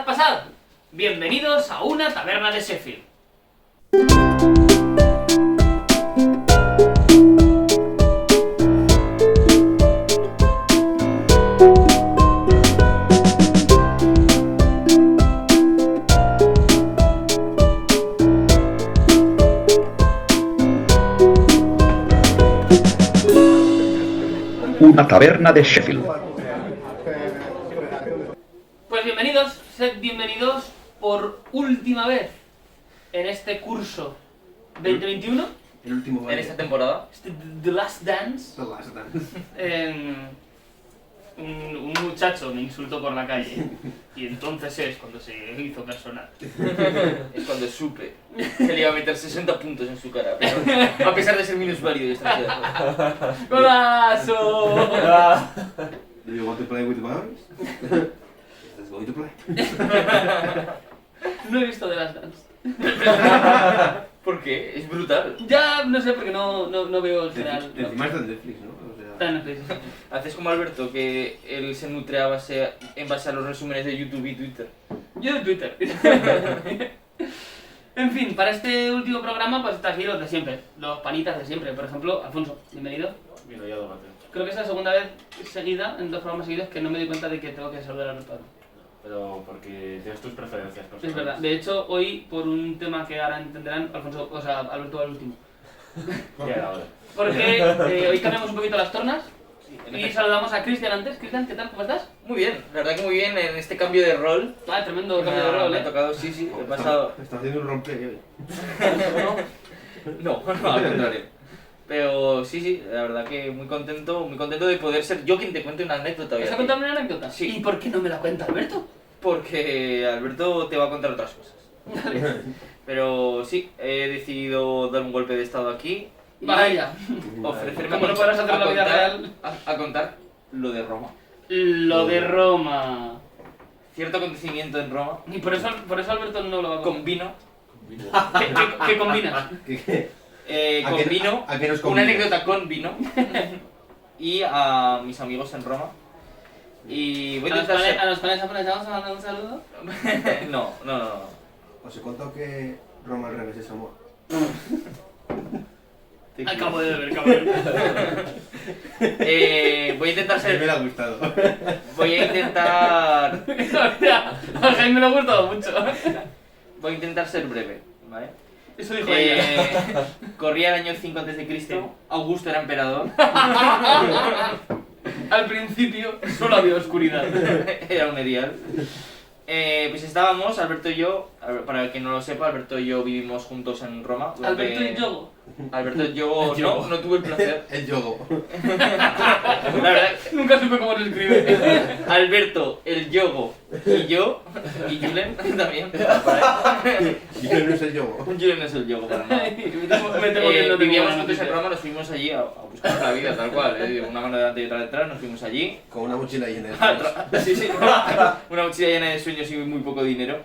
Pasad. Bienvenidos a una taberna de Sheffield. Una taberna de Sheffield. Pues bienvenidos, sed bienvenidos por última vez en este curso 2021, El último En baile. esta temporada. The Last Dance. The Last Dance. Un muchacho me insultó por la calle y entonces es cuando se hizo personal. Es cuando supe que le iba a meter 60 puntos en su cara, pero a pesar de ser minusválido y extranjero. ¡Golazo! Do you want to play with boys? Let's go to play. No he visto The Last Dance. ¿Por qué? Es brutal. Ya no sé porque no veo el final. Encima está en Netflix, ¿no? O sea, Está en Netflix. Haces como Alberto, que él se nutre en base a los resúmenes de YouTube y Twitter. Yo de Twitter. En fin, para este último programa pues está aquí los de siempre, los panitas de siempre. Por ejemplo, Alfonso, bienvenido. Mira, ya lo mateo. Creo que es la segunda vez seguida, en 2 programas seguidos, que no me di cuenta de que tengo que saludar a Alberto. Pero porque tienes tus preferencias personales. Es verdad. De hecho, hoy, por un tema que ahora entenderán, Alfonso, o sea, Alberto va al último. Ya era hora. Porque hoy cambiamos un poquito las tornas En y efecto. saludamos a Cristian antes. Cristian, ¿qué tal? ¿Cómo estás? Muy bien, la verdad que muy bien en este cambio de rol. Ah, tremendo cambio de rol, Me ha ¿eh? tocado, sí, he pasado. Está haciendo un roleplay hoy. No, al contrario. Pero sí, la verdad que muy contento de poder ser yo quien te cuente una anécdota hoy ¿Vas a a ti. contarme una anécdota? Sí. ¿Y por qué no me la cuenta Alberto? Porque Alberto te va a contar otras cosas. Pero sí, he decidido dar un golpe de estado aquí y Vaya. ofrecerme ¿Cómo no podrás hacerlo en la vida real? a contar lo de Roma. Lo de Roma. Cierto acontecimiento en Roma Y por eso Alberto no lo va a con contar. vino, ¿Qué combinas? ¿A con qué- vino, a qué nos una conviene? anécdota con vino y a mis amigos en Roma. Y voy a intentar ser... ¿A los panes japoneses mandar un saludo? No. Os he contado que Roma al revés es amor. Te Acabo de beber, cabrón. Voy a intentar A mí me ser... ha gustado. Voy a intentar... Hostia, a Jaime le ha gustado mucho. Voy a intentar ser breve, ¿vale? Eso dijo ella. Corría el año 5 a.C., Augusto era emperador, Al principio solo había oscuridad. era un erial. Pues estábamos, Alberto y yo, para el que no lo sepa, Alberto y yo vivimos juntos en Roma. durante- Alberto y Yogo. Alberto y yo no tuve el placer. El yogo. La verdad, Nunca supe cómo se escribe. Alberto, el Yogo y yo, y Julen también. Y que no es el yogo. Julen no es el Yogo para nada. Me temo que no tengo Vivíamos buena juntos en noticia. Roma, nos fuimos allí a buscar la vida tal cual, una mano delante y otra detrás, nos fuimos allí. Con una mochila llena de flores. Sí, una mochila llena de sueños y muy poco dinero.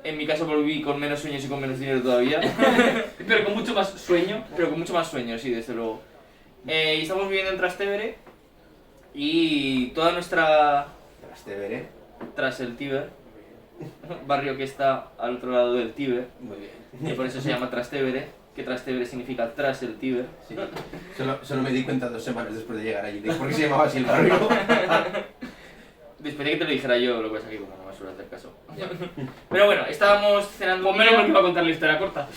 En mi caso volví con menos sueños y con menos dinero todavía, Pero con mucho más sueño. pero con mucho más sueños, sí, desde luego. Y estamos viviendo en Trastevere y toda nuestra... Trastevere. tras el Tíber, barrio que está al otro lado del Tíber, Muy bien. y por eso se llama Trastevere, que Trastevere significa tras el Tíber. Sí. Solo me di cuenta 2 semanas después de llegar allí. de ¿Por qué se llamaba así el barrio? Después de que te lo dijera yo, lo ves aquí como no me suele hacer caso. Pero bueno, estábamos cenando Pues un menos día. mal que iba a contar la historia corta.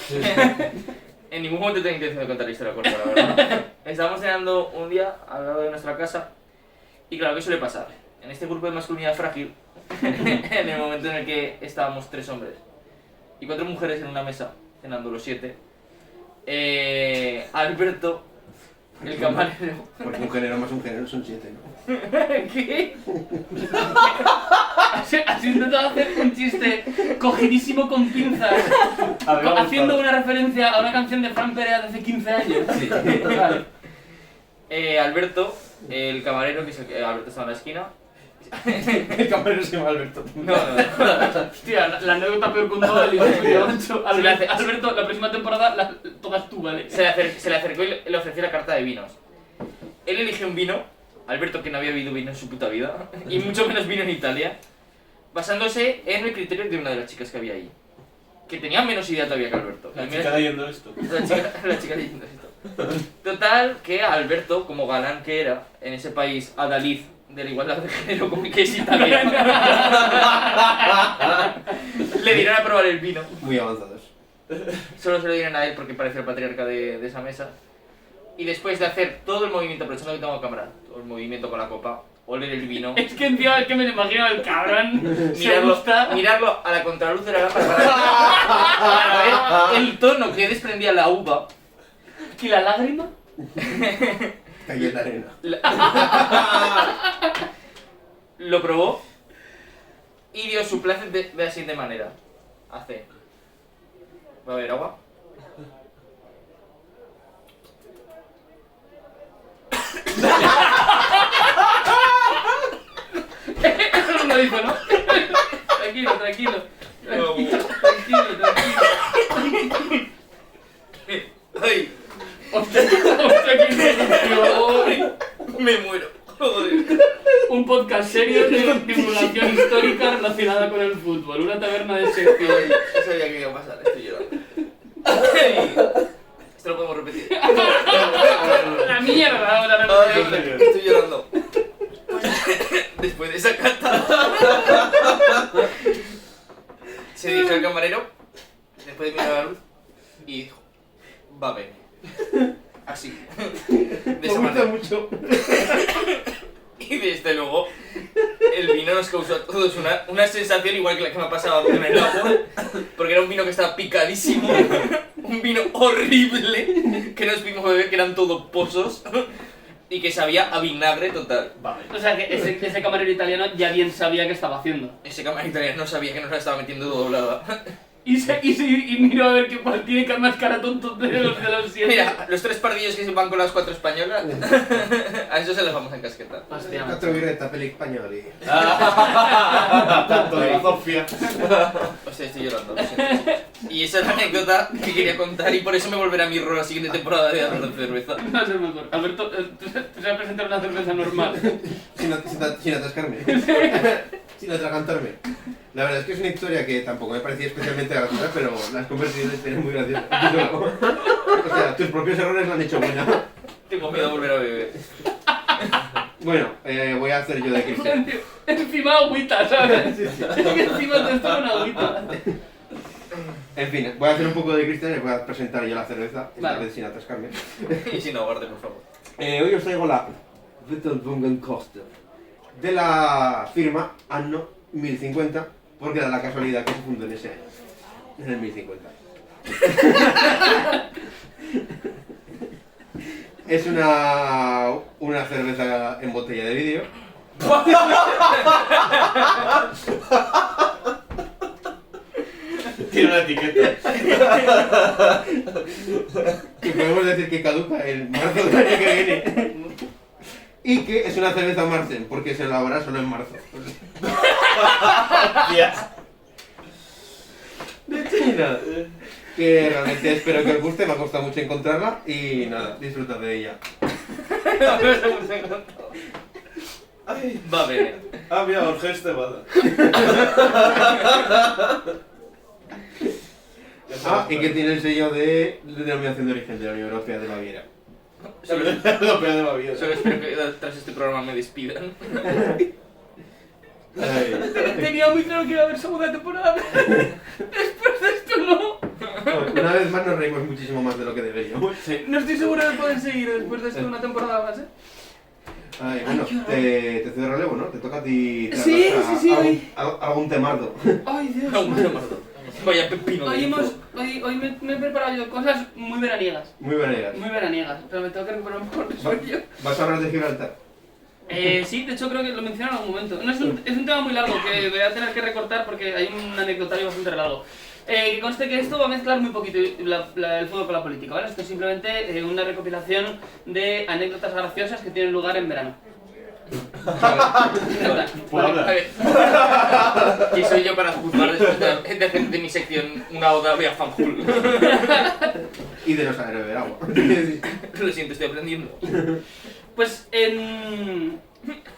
En ningún momento tengo intención de contar la historia corta, la verdad. Estábamos cenando un día al lado de nuestra casa y claro, ¿qué suele pasar? En este grupo de masculinidad frágil, en el momento en el que estábamos 3 hombres y 4 mujeres en una mesa, cenando los 7, Alberto, el camarero... Porque un género más un género son 7, ¿no? ¿Qué? Has intentado hacer un chiste cogidísimo con pinzas, haciendo una referencia a una canción de Fran Perea de hace 15 años. Sí. Vale. Alberto, el camarero, que es el que Alberto estaba en la esquina. El camarero se llama Alberto. No. Hostia, la anécdota peor contó del hijo suyo, macho. Se le hace- Alberto, la próxima temporada todas tú, ¿vale? Se le acercó y le ofreció la carta de vinos. Él eligió un vino, Alberto que no había bebido vino en su puta vida, y mucho menos vino en Italia. basándose en el criterio de una de las chicas que había ahí. Que tenía menos idea todavía que Alberto. La chica leyendo esto. La chica leyendo esto. Total, que a Alberto, como galán que era, en ese país adalid de la igualdad de género, como que es italiano, le dieron a probar el vino. Muy avanzados. Solo se lo dieron a él porque parecía el patriarca de esa mesa. Y después de hacer todo el movimiento, aprovechando que tengo cámara, todo el movimiento con la copa, oler el vino, Es que encima es que me lo imagino el cabrón. Se mirarlo, gusta. mirarlo a la contraluz de la lámpara para ver el tono que desprendía la uva. ¿Y la lágrima? Cayó en la arena. Lo probó y dio su placer de la siguiente manera. Hace. ¿Va a haber agua? Eso no lo dijo, ¿no? Tranquilo, tranquilo. Tranquilo. ¡Ay! Hostia, que Me muero. Joder. un podcast serio de divulgación histórica relacionada con el fútbol. Una taberna de sección. No sabía que iba a pasar, estoy llorando. Esto lo podemos repetir. La mierda ahora no Ay, estoy llorando. Después de esa cata, se dirigió al camarero, después de mirar la luz, y dijo: va a venir. Así. De esa manera. mucho. Y desde luego, el vino nos causó a todos una sensación igual que la que me ha pasado con el agua, porque era un vino que estaba picadísimo, un vino horrible, que nos vimos beber, que eran todo pozos, y que sabía a vinagre total. Vale. O sea que ese camarero italiano ya bien sabía qué estaba haciendo. Ese camarero italiano no sabía que nos la estaba metiendo doblada. Y miró a ver qué cuál tiene que más cara tonto de los 7. Mira, los 3 pardillos que se van con las 4 españolas, a eso se les vamos a encasquetar. Hostia. Cuatro birretas, peli español y... Tanto de la Sofía. Hostia, estoy llorando, lo siento. Y esa es la anécdota que quería contar y por eso me volverá a mi rol la siguiente temporada de Hablando de Cerveza. No es el mejor. Alberto, tú se va a presentar una cerveza normal. Sin atascarme. Sin atragantarme. La verdad es que es una historia que tampoco me parecía especialmente graciosa, pero la has convertido en una historia muy graciosa. O sea, tus propios errores la han hecho buena. Tengo miedo a volver a beber. Bueno, voy a hacer yo de Cristian. Encima agüita, ¿sabes? Es que encima te está una agüita. En fin, voy a hacer un poco de Cristian y voy a presentar yo la cerveza, esta Vale. vez sin atascarme. Y sin ahogarte, por favor. Hoy os traigo la Coaster de la firma Anno 1050, porque da la casualidad que se fundó en ese año, en el 1050. Es una cerveza en botella de vidrio. Tiene una etiqueta. Y podemos decir que caduca el marzo del año que viene. Y que es una cerveza Marzen, porque se elabora solo en marzo. Y nada, que realmente espero que os guste, me ha costado mucho encontrarla y nada, disfrutad de ella. Ay. Va a beber. Ah, mira, Jorge Estebada. Y que tiene el sello de denominación de origen de la Unión Europea de Baviera. Europea de Baviera. Solo espero que tras este programa me despidan. Ay. Tenía muy claro que iba a haber segunda temporada. Después de esto no. Una vez más nos reímos muchísimo más de lo que deberíamos. No estoy seguro de poder seguir después de esto una temporada más, ¿eh? Ay, bueno, te cedo relevo, ¿no? Te toca a ti Sí, sí, hoy. algún temardo. Ay, Dios. Vaya pepino. Hoy, de hoy me he preparado yo cosas muy veraniegas. Muy venegas. Muy veraniegas, pero me tengo que recuperar un poco el sueño. ¿Vas a hablar de Gibraltar? Sí, de hecho creo que lo mencioné en algún momento. No, es un tema muy largo que voy a tener que recortar porque hay un anecdotario bastante largo. Que conste que esto va a mezclar muy poquito el fútbol con la política, ¿vale? Esto es simplemente una recopilación de anécdotas graciosas que tienen lugar en verano. ¿Puedo hablar? A ver. Y soy yo para juzgar después de hacer de mi sección una oda a Fanjul. Y de los aéreos del agua. Lo siento, estoy aprendiendo. Pues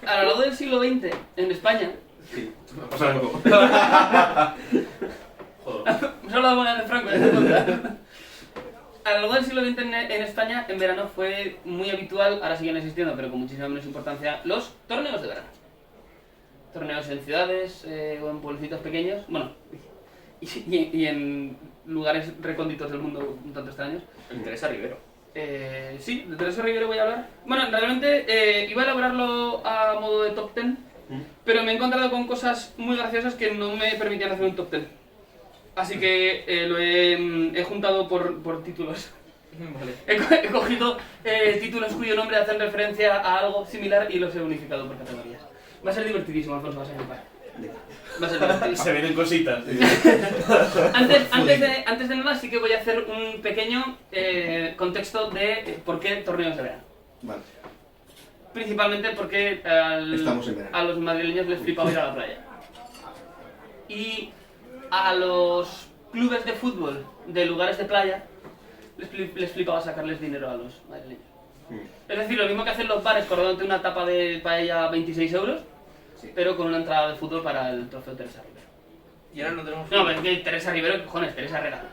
a lo largo del siglo XX, en España, Sí, me ha pasado algo. Joder. Hemos hablado buena de Franco, ¿eh? A lo largo del siglo XX en España, en verano fue muy habitual, ahora siguen existiendo, pero con muchísima menos importancia, los torneos de verano. Torneos en ciudades o en pueblecitos pequeños, bueno, y en lugares recónditos del mundo un tanto extraños. El Teresa Rivero. Sí, de Teresa Rivero voy a hablar. Bueno, realmente iba a elaborarlo a modo de top 10, pero me he encontrado con cosas muy graciosas que no me permitían hacer un top 10. Así que lo he juntado por títulos. Vale. He cogido títulos cuyo nombre hacen referencia a algo similar y los he unificado por categorías. Va a ser divertidísimo, Alfonso, vas a flipar. Va a ser divertidísimo. Se vienen cositas. Antes de nada, sí que voy a hacer un pequeño contexto de por qué torneos de verano. Vale. Principalmente porque Estamos en verano. a los madrileños les flipaba ir a la playa. Y a los clubes de fútbol de lugares de playa les flipaba sacarles dinero a los madrileños. Es decir, lo mismo que hacen los bares cobrándote una tapa de paella a 26 euros, Sí. pero con una entrada de fútbol para el trofeo Teresa Rivero. Y ahora no tenemos... No, es que Teresa Rivero, ¿qué cojones? Teresa Herrera.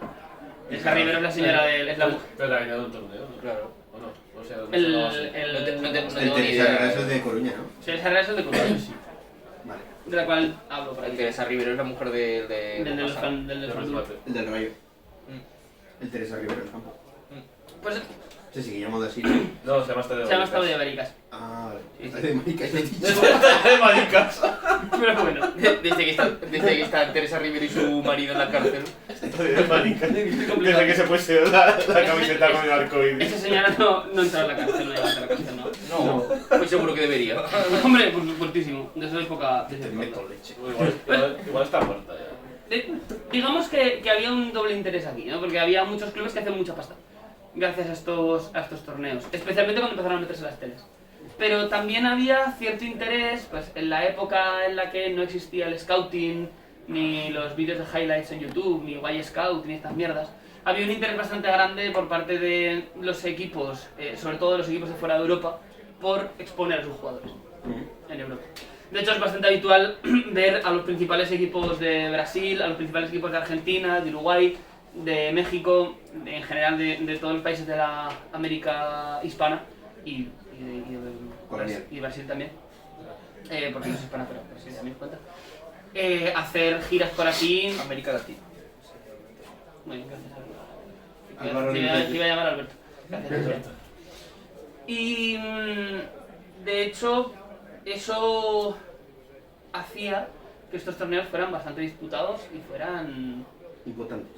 Teresa Rivero es la señora de... es la mujer. Pero ha ganado un torneo, ¿no? Claro. ¿O no? O sea, ¿dónde El... se lo hace? No el tengo ni El Teresa idea. es el de Coruña, ¿no? Teresa Herrera es el de Coruña, sí. Vale. De la cual hablo por El aquí. Teresa Rivero es la mujer de... Del del fan del De fan. rescate. El del Rayo. Mm. El Teresa Rivero del campo. Pues Se sigue llamando así. No, se llama Estadio se llama Maricas. Estadio de Américas. Ah, vale. Sí, sí. De maricas lo he dicho. De maricas. Pero bueno. Desde que está Teresa Rivero y su marido en la cárcel. Estadio de maricas. complicado. Desde que se puso la camiseta con el arcoíris. Esa señora no entró a la cárcel, no llegó a la cárcel, no. No, pues seguro que debería. Hombre, por supuestísimo. De esa época... Te meto leche. Igual está muerta ya. Digamos que había un doble interés aquí, ¿no? Porque había muchos clubes que hacían mucha pasta gracias a estos torneos, especialmente cuando empezaron a meterse las teles. Pero también había cierto interés, pues en la época en la que no existía el scouting, ni los vídeos de highlights en YouTube, ni Y Scout, ni estas mierdas. Había un interés bastante grande por parte de los equipos, sobre todo de los equipos de fuera de Europa, por exponer a sus jugadores en Europa. De hecho, es bastante habitual ver a los principales equipos de Brasil, a los principales equipos de Argentina, de Uruguay, de México, en general de todos los países de la América hispana y Colonial. de Brasil también, porque no es hispana, pero sí también cuenta. Hacer giras por aquí. América Latina. Muy bien, gracias Álvaro Te Nicolás. iba a llamar Alberto. Gracias, Alberto. Y de hecho, eso hacía que estos torneos fueran bastante disputados y fueran Importantes.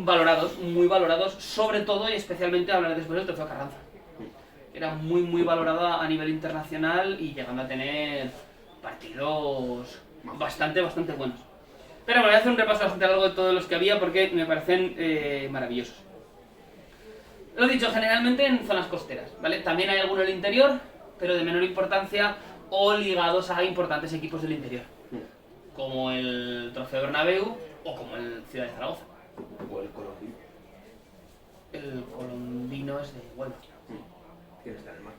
valorados, muy valorados, sobre todo y especialmente hablar después del trofeo Carranza. Era muy valorado a nivel internacional y llegando a tener partidos bastante buenos. Pero me voy a hacer un repaso bastante largo de todos los que había porque me parecen maravillosos. Lo dicho, generalmente en zonas costeras, ¿vale? También hay alguno en el interior, pero de menor importancia o ligados a importantes equipos del interior, como el Trofeo Bernabéu o como el Ciudad de Zaragoza. O el Colombia. El colombino es de Huelva. ¿Quién está en el mar?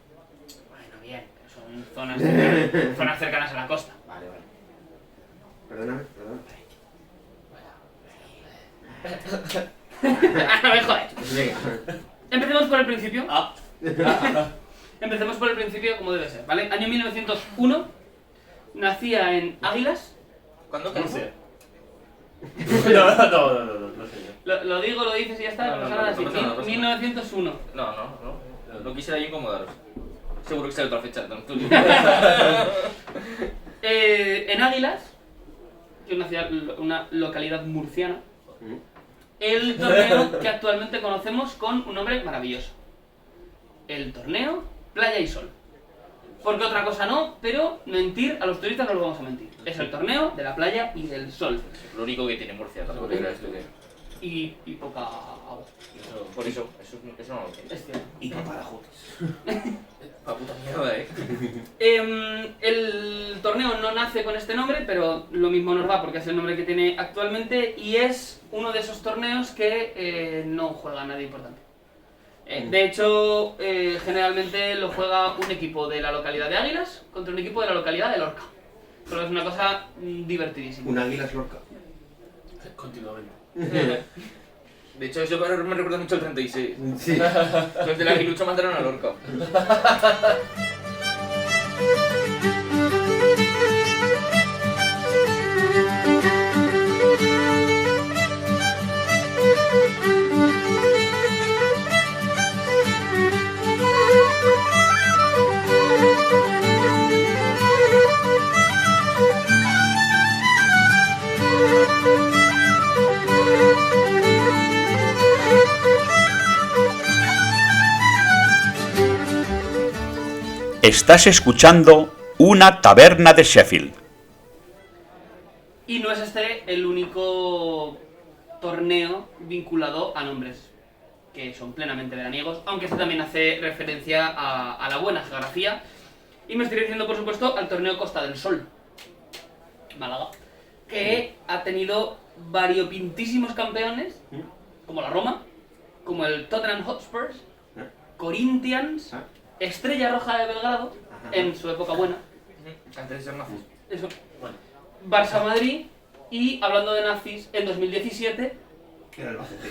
Bueno, bien, pero son zonas cercanas a la costa. Vale. Perdóname. No me jodes. Venga. Empecemos por el principio. Empecemos por el principio como debe ser, ¿vale? Año 1901, nacía en Águilas. ¿Cuándo No cansé? sé. No sé yo. Lo digo, lo dices y ya está, No, no pasa no, nada no así. pasa nada, no pasa 1901. No quisiera yo incomodaros. Seguro que sale otra fecha, don Tulio. En Águilas, que es una localidad murciana, el torneo que actualmente conocemos con un nombre maravilloso. El torneo Playa y Sol. Porque otra cosa no, pero mentir a los turistas no los vamos a mentir. Es el torneo de la playa y del sol. Lo único que tiene Murcia, tampoco te creas tú que... Y poca agua. Por eso no lo tiene. Es cierto. Y paparajotes. Pa' puta mierda, El torneo no nace con este nombre, pero lo mismo nos va porque es el nombre que tiene actualmente y es uno de esos torneos que no juega nadie importante. De hecho, generalmente lo juega un equipo de la localidad de Águilas contra un equipo de la localidad de Lorca. Pero es una cosa divertidísima. Un águila es Lorca. Continuamente. De hecho, eso me recuerda mucho al 36. Sí. Los del Aguilucho mataron a Lorca. Estás escuchando Una taberna de Sheffield. Y no es este el único torneo vinculado a nombres que son plenamente veraniegos, aunque este también hace referencia a la buena geografía. Y me estoy refiriendo, por supuesto, al torneo Costa del Sol, Málaga, que ha tenido variopintísimos campeones, como la Roma, como el Tottenham Hotspur, Corinthians, Estrella Roja de Belgrado, en su época buena. Antes de ser nazis. Eso. Bueno. Barça Madrid y, hablando de nazis, en 2017, Era el Albacete.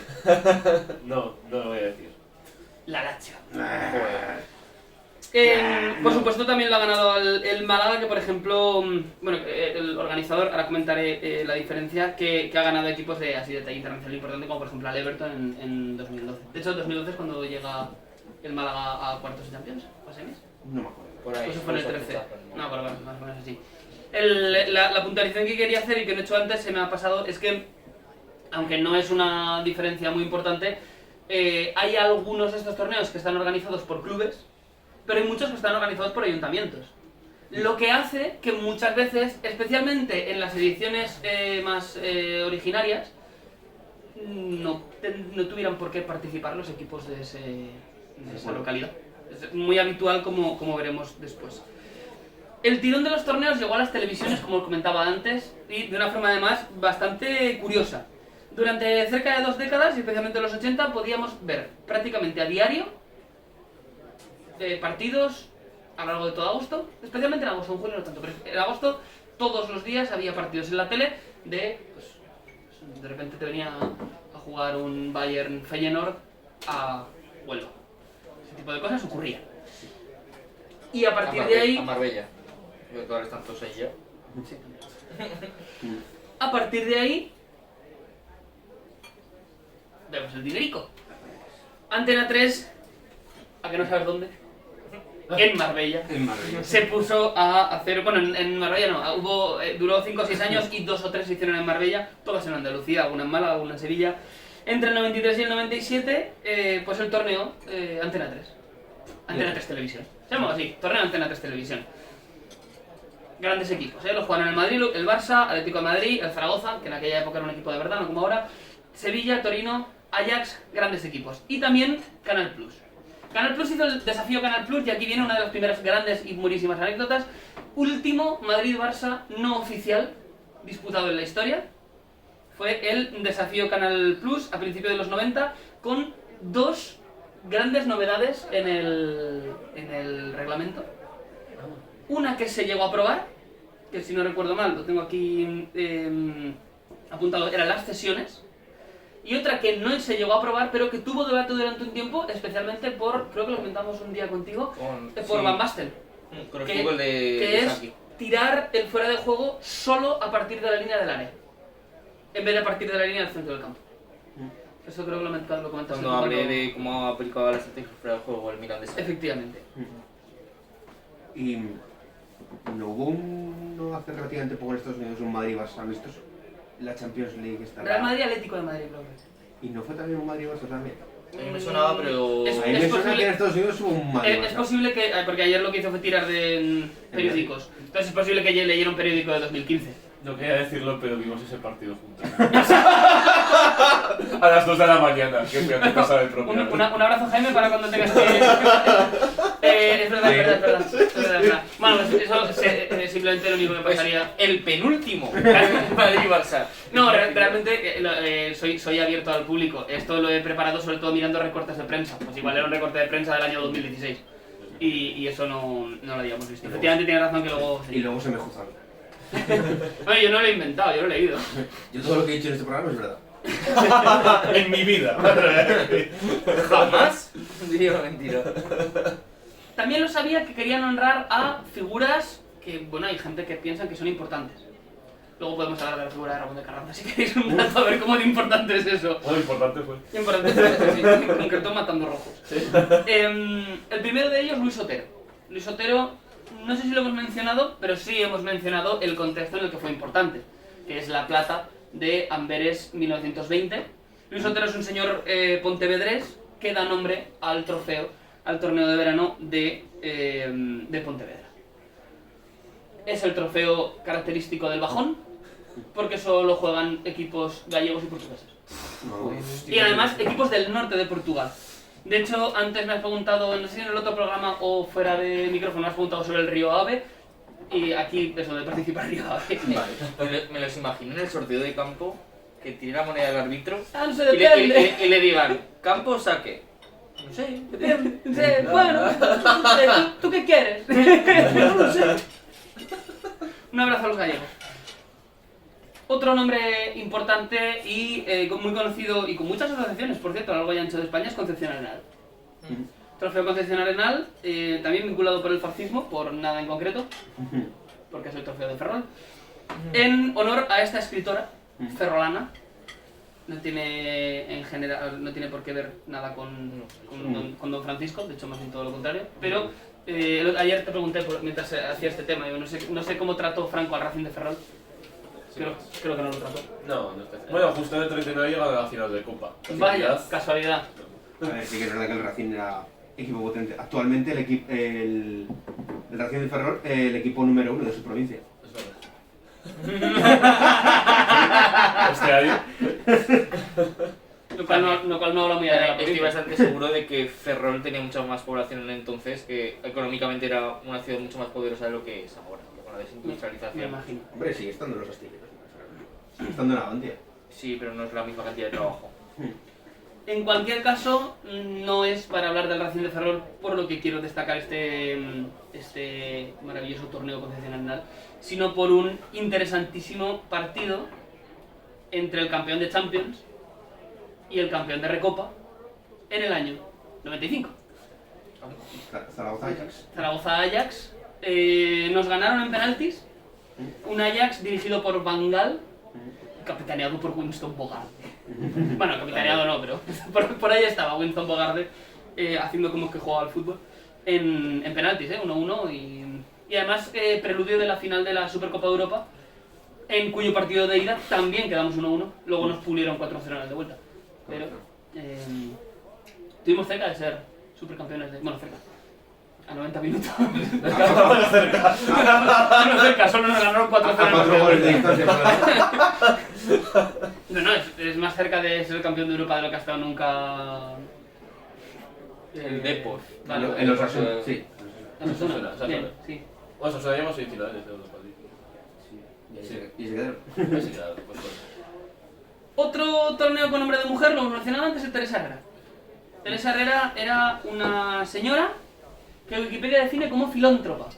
No lo voy a decir. la Lazio. Joder. Por supuesto también lo ha ganado el Málaga, que por ejemplo, bueno, el organizador, ahora comentaré la diferencia, que ha ganado equipos de así de talla internacional importante, como por ejemplo al Everton en 2012. De hecho, 2012 es cuando llega el Málaga a cuartos de Champions, o a semis. No me acuerdo. Por ahí. Pues eso fue en el por 13. eso No, pero bueno, más o menos así. La puntualización que quería hacer y que no he hecho antes se me ha pasado es que, aunque no es una diferencia muy importante, hay algunos de estos torneos que están organizados por clubes, pero hay muchos que están organizados por ayuntamientos. Lo que hace que muchas veces, especialmente en las ediciones más originarias, no tuvieran por qué participar los equipos de esa localidad. Es muy habitual, como veremos después. El tirón de los torneos llegó a las televisiones, como os comentaba antes, y de una forma además bastante curiosa. Durante cerca de 2 décadas, y especialmente en los 80, podíamos ver prácticamente a diario partidos a lo largo de todo agosto, especialmente en agosto, en julio no tanto, pero en agosto todos los días había partidos en la tele pues, de repente te venía a jugar un Bayern Feyenoord a Huelva. Ese tipo de cosas ocurría. Y a partir de ahí... A Marbella. Yo que ahora están todos ahí ya. Sí. A partir de ahí vemos el dinerico. Antena 3, ¿a que no sabes dónde? En Marbella. En Marbella. Se puso a hacer, bueno, en Marbella no, duró 5 o 6 años y 2 o 3 se hicieron en Marbella, todas en Andalucía, alguna en Málaga, alguna en Sevilla. Entre el 93 y el 97, pues el torneo Antena 3. Antena 3 Televisión. Se llama así, torneo Antena 3 Televisión. Grandes equipos, los jugaron el Madrid, el Barça, Atlético de Madrid, el Zaragoza, que en aquella época era un equipo de verdad, no como ahora, Sevilla, Torino, Ajax, grandes equipos. Y también Canal Plus. Canal Plus hizo el desafío Canal Plus y aquí viene una de las primeras grandes y buenísimas anécdotas. Último Madrid-Barça no oficial disputado en la historia. Fue el desafío Canal Plus a principios de los 90 con 2 grandes novedades en el reglamento. Una que se llegó a aprobar, que si no recuerdo mal, lo tengo aquí apuntado, eran las cesiones. Y otra que no se llegó a aprobar, pero que tuvo debate durante un tiempo, especialmente por, creo que lo comentamos un día contigo, por sí. Van Basten. Con el Que, fútbol que es Saki. tirar el fuera de juego solo a partir de la línea del área, en vez de a partir de la línea del centro del campo. Eso creo que lo comentaste. Cuando hablé de cómo aplicaba la estrategia fuera de juego el Mirandés. Efectivamente. Y no hubo uno hace relativamente poco en Estados Unidos, un Madrid-Barça amistoso. La Champions League está. Real Madrid, Atlético de Madrid, creo que. ¿Y no fue también un Madrid-Barça también? A mí me sonaba, pero... Es- A mí me suena que en Estados Unidos hubo un Madrid-Barça. Es posible que, porque ayer lo que hizo fue tirar de periódicos, entonces es posible que leyeron un periódico de 2015. No quería decirlo, pero vimos ese partido juntos. A las 2 de la mañana, que fui a tu casa del propio. Un abrazo, Jaime, para cuando tengas que... es verdad. Bueno, pues eso simplemente lo único que pasaría... El penúltimo Madrid-Barça. No, realmente soy abierto al público. Esto lo he preparado sobre todo mirando recortes de prensa. Pues igual era un recorte de prensa del año 2016. Y eso no lo habíamos visto. Efectivamente tiene razón que luego... Y luego se me juzgaron. Oye, yo no lo he inventado, yo lo he leído. Yo todo lo que he dicho en este programa es verdad. En mi vida. Jamás digo mentira. También lo sabía que querían honrar a figuras que, bueno, hay gente que piensa que son importantes. Luego podemos hablar de la figura de Ramón de Carranza, si queréis un rato a ver cómo de importante es eso. Bueno, importante fue. Importante es eso, sí, en concreto matando rojos. El primero de ellos, Luis Otero. Luis Otero, no sé si lo hemos mencionado, pero sí hemos mencionado el contexto en el que fue importante, que es la plata de Amberes 1920. Luis Otero es un señor pontevedrés que da nombre al trofeo, al torneo de verano de Pontevedra. Es el trofeo característico del Bajón, porque solo juegan equipos gallegos y portugueses. Y además equipos del norte de Portugal. De hecho, antes me has preguntado, no sé si en el otro programa o fuera de micrófono, me has preguntado sobre el río Ave. Y aquí es donde participa el río Ave. Me los imagino en el sorteo de campo, que tire la moneda al árbitro Ah, no sé, y depende. y le digan, campo o saque. No sé, depende. Sí, bueno, no sé, ¿tú qué quieres? No lo sé. Un abrazo a los gallegos. Otro nombre importante y muy conocido y con muchas asociaciones, por cierto, a lo largo y ancho de España, es Concepción Arenal. Trofeo Concepción Arenal, también vinculado por el fascismo, por nada en concreto, porque es el trofeo de Ferrol, en honor a esta escritora ferrolana. No tiene, en general, no tiene por qué ver nada con don Francisco, de hecho más bien todo lo contrario, pero ayer te pregunté mientras hacía este tema, yo no sé cómo trató Franco al Racing de Ferrol. Creo que no lo trató. No, no está. Bueno, justo en el 39 llega a la final de Copa. Vaya, casualidad. A ver, sí que es verdad que el Racing era equipo potente. Actualmente el Racing de Ferrol, el equipo número 1 de su provincia. Es verdad. Este año. Lo cual no habla muy de la Estoy provincia. bastante seguro de que Ferrol tenía mucha más población en entonces, que económicamente era una ciudad mucho más poderosa de lo que es ahora, con la Me desindustrialización. imagino. Hombre, sigue estando los astilleros. Sigue estando en Avantia. Sí, pero no es la misma cantidad de trabajo. En cualquier caso, no es para hablar del Racing de Ferrol por lo que quiero destacar este maravilloso torneo Concepción Arenal, sino por un interesantísimo partido entre el campeón de Champions y el campeón de Recopa en el año 95. Zaragoza Ajax. Zaragoza-Ajax. Nos ganaron en penaltis. Un Ajax dirigido por Van Gaal, capitaneado por Winston Bogarde. Bueno, capitaneado no, pero por ahí estaba Winston Bogarde haciendo como que jugaba al fútbol en penaltis, 1-1 y además preludio de la final de la Supercopa de Europa, en cuyo partido de ida también quedamos 1-1, luego nos pulieron 4-0 en el de vuelta. Pero estuvimos cerca de ser supercampeones de... Bueno, cerca. A 90 minutos. Bueno, cerca, solo nos ganaron 4-0 A en el 4 goles de partido. distancia. No, es más cerca de ser campeón de Europa de lo que ha estado nunca... El Depor. Vale, En los Asuna, sí. Osasuna. Osasuna. Bien, sí. Bueno, eso seríamos semifinales de Europa League. Y se quedaron. Sí, claro, pues bueno. Otro torneo con nombre de mujer, lo hemos mencionado antes, es Teresa Herrera. Teresa Herrera era una señora que Wikipedia define como filántropa.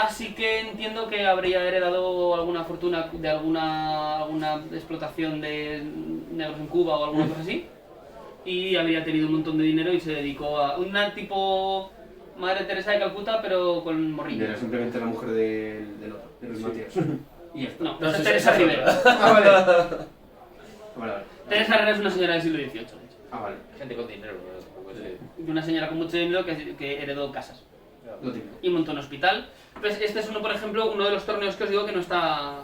Así que entiendo que habría heredado alguna fortuna de alguna explotación de negros en Cuba o alguna cosa así. Y habría tenido un montón de dinero y se dedicó a una tipo Madre Teresa de Calcuta, pero con morrillo. Era simplemente la mujer de Luis Matías. Y ya está. No, No, esa es sí, Teresa sí, Rivera. Ah, vale. Vale, vale. Teresa Herrera es una señora del siglo XVIII, de hecho. Ah, vale. Gente con dinero, pero tampoco es... Y una señora con mucho dinero que heredó casas. Lo típico. Y montó un hospital. Pues este es uno, por ejemplo, uno de los torneos que os digo que no está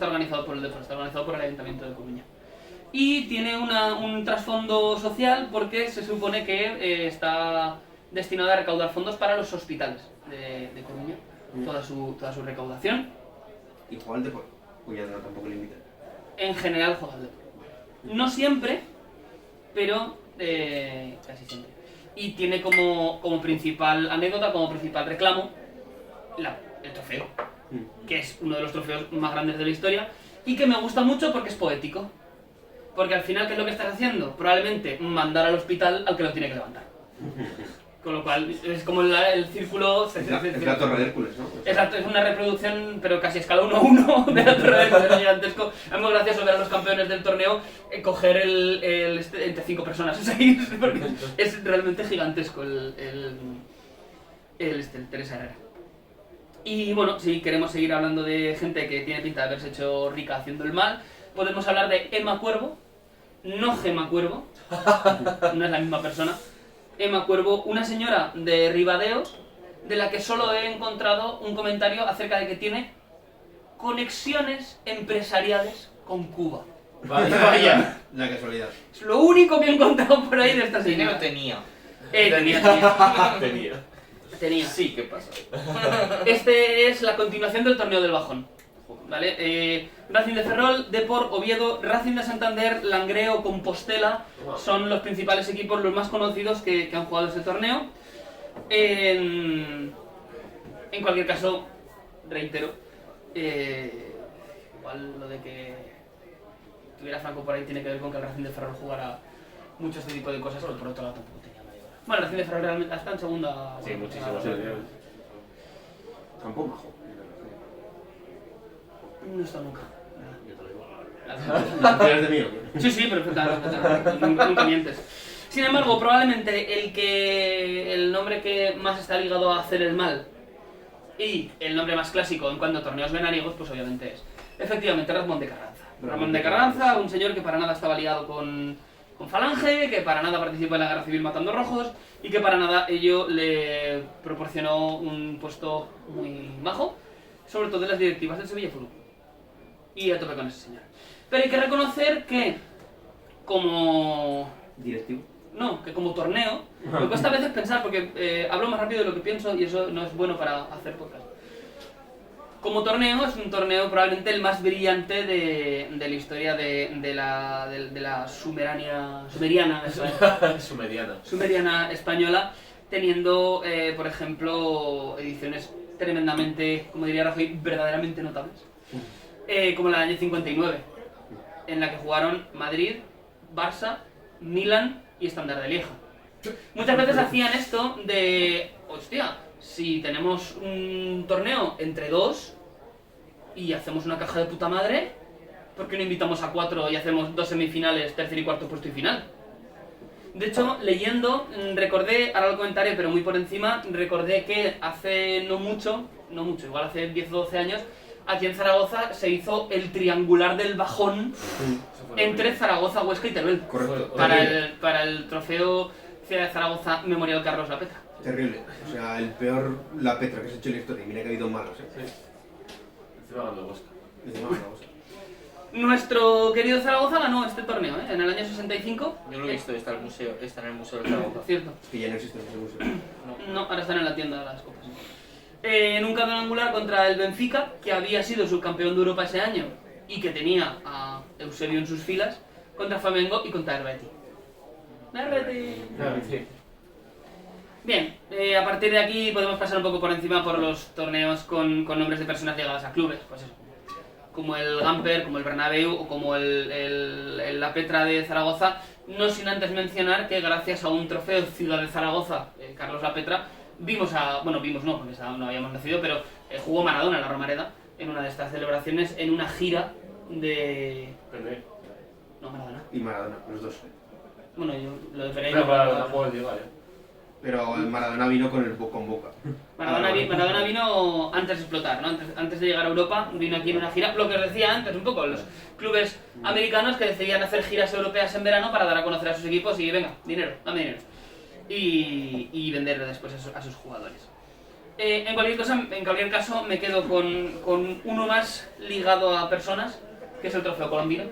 organizado por el Depor, está organizado por el Ayuntamiento de Coruña. Y tiene un trasfondo social porque se supone que está destinado a recaudar fondos para los hospitales de Coruña. Toda su recaudación. ¿Y juega al Depor? Pues ya no, tampoco le invitan. En general juega al Depor. No siempre, pero casi siempre. Y tiene como principal anécdota, como principal reclamo, el trofeo, que es uno de los trofeos más grandes de la historia y que me gusta mucho porque es poético. Porque al final, ¿qué es lo que estás haciendo? Probablemente mandar al hospital al que lo tiene que levantar. Con lo cual es como el círculo... Es la Torre de Hércules, ¿no? Exacto, es una reproducción, pero casi a escala 1-1 de la Torre de Hércules, gigantesco. Es muy gracioso ver a los campeones del torneo coger entre 5 personas o 6, porque es realmente gigantesco el Teresa Herrera. Y bueno, si queremos seguir hablando de gente que tiene pinta de haberse hecho rica haciendo el mal, podemos hablar de Emma Cuervo, no Gema Cuervo, no es la misma persona. Emma Cuervo, una señora de Ribadeo, de la que solo he encontrado un comentario acerca de que tiene conexiones empresariales con Cuba. Vaya. La casualidad. Es lo único que he encontrado por ahí de esta Dinero señora. tenía. Tenía. Sí, ¿qué pasa? Este es la continuación del torneo del Bajón. ¿Vale? Racing de Ferrol, Depor, Oviedo, Racing de Santander, Langreo, Compostela son los principales equipos, los más conocidos que han jugado este torneo. En cualquier caso, reitero, igual lo de que tuviera Franco por ahí tiene que ver con que el Racing de Ferrol jugara mucho este tipo de cosas, pero por otro lado tampoco tenía mayor. Bueno, el Racing de Ferrol realmente está en segunda. Sí, muchísimo. Campo majo. No está nunca. Yo te lo digo. ¿Eres de mí o qué? Sí, sí, perfectamente. Nunca mientes. Sin embargo, probablemente el nombre que más está ligado a hacer el mal y el nombre más clásico en cuanto a torneos venariegos, pues obviamente es, efectivamente, Ramón de Carranza. Ramón de Carranza, un señor que para nada estaba ligado con Falange, que para nada participó en la guerra civil matando rojos y que para nada ello le proporcionó un puesto muy bajo, sobre todo en las directivas del Sevilla Fútbol. Y a tope con ese señor. Pero hay que reconocer que como... Directivo. No, que como torneo, me cuesta a veces pensar porque hablo más rápido de lo que pienso y eso no es bueno para hacer podcast. Como torneo, es un torneo probablemente el más brillante de la historia de la sumeriana española, teniendo, por ejemplo, ediciones tremendamente, como diría Rajoy, verdaderamente notables. Como la del año 59, en la que jugaron Madrid, Barça, Milan y Standard de Lieja. Muchas veces hacían esto de, hostia, si tenemos un torneo entre dos y hacemos una caja de puta madre, ¿por qué no invitamos a 4 y hacemos 2 semifinales, tercer y cuarto puesto y final? De hecho, leyendo, recordé, ahora lo comentaré, pero muy por encima, recordé que hace no mucho, igual hace 10 o 12 años, aquí en Zaragoza se hizo el triangular del Bajón entre Zaragoza, Huesca y Teruel. Correcto. Para el trofeo Ciudad de Zaragoza Memorial Carlos La Petra. Terrible. O sea, el peor La Petra que se ha hecho en la historia. Y mira que ha habido malos, ¿eh? Sí. Encima ganando Bosca. Encima Zaragoza. Nuestro querido Zaragoza ganó este torneo, en el año 65. Yo lo he visto, está en el museo de Zaragoza. Cierto. Es que ya no existe ese museo. No, ahora están en la tienda de las copas. En un cuadrangular contra el Benfica, que había sido subcampeón de Europa ese año y que tenía a Eusebio en sus filas, contra Flamengo y contra Herbeti. Sí. Bien, a partir de aquí podemos pasar un poco por encima por los torneos con nombres de personas ligadas a clubes, pues eso, como el Gamper, como el Bernabéu o como la Petra de Zaragoza, no sin antes mencionar que gracias a un trofeo Ciudad de Zaragoza, Carlos La Petra, vimos no, porque no habíamos nacido, pero jugó Maradona en la Romareda en una de estas celebraciones en una gira de... Pelé. No, Maradona. Y Maradona, los dos. Bueno, yo lo de Pelé... Pero para el juego de vale. Pero el Maradona vino con Boca. Maradona vino antes de explotar, ¿no? Antes de llegar a Europa, vino aquí en una gira, lo que os decía antes un poco, los clubes americanos que decidían hacer giras europeas en verano para dar a conocer a sus equipos y venga, dinero, dame dinero. Y vender después a sus jugadores. En cualquier caso me quedo con uno más ligado a personas, que es el trofeo colombino,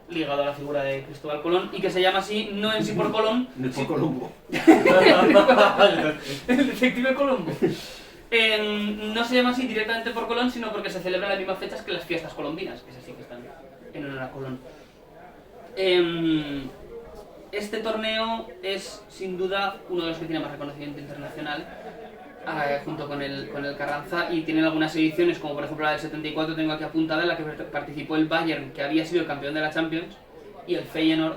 ligado a la figura de Cristóbal Colón, y que se llama así no en sí por Colón, No es por Colombo. el detective Colombo. No se llama así directamente por Colón, sino porque se celebran las mismas fechas que las fiestas colombinas, que es así que están en honor a Colón. Este torneo es sin duda uno de los que tiene más reconocimiento internacional, junto con el Carranza, y tienen algunas ediciones, como por ejemplo la del 74, tengo aquí apuntada, en la que participó el Bayern, que había sido el campeón de la Champions, y el Feyenoord,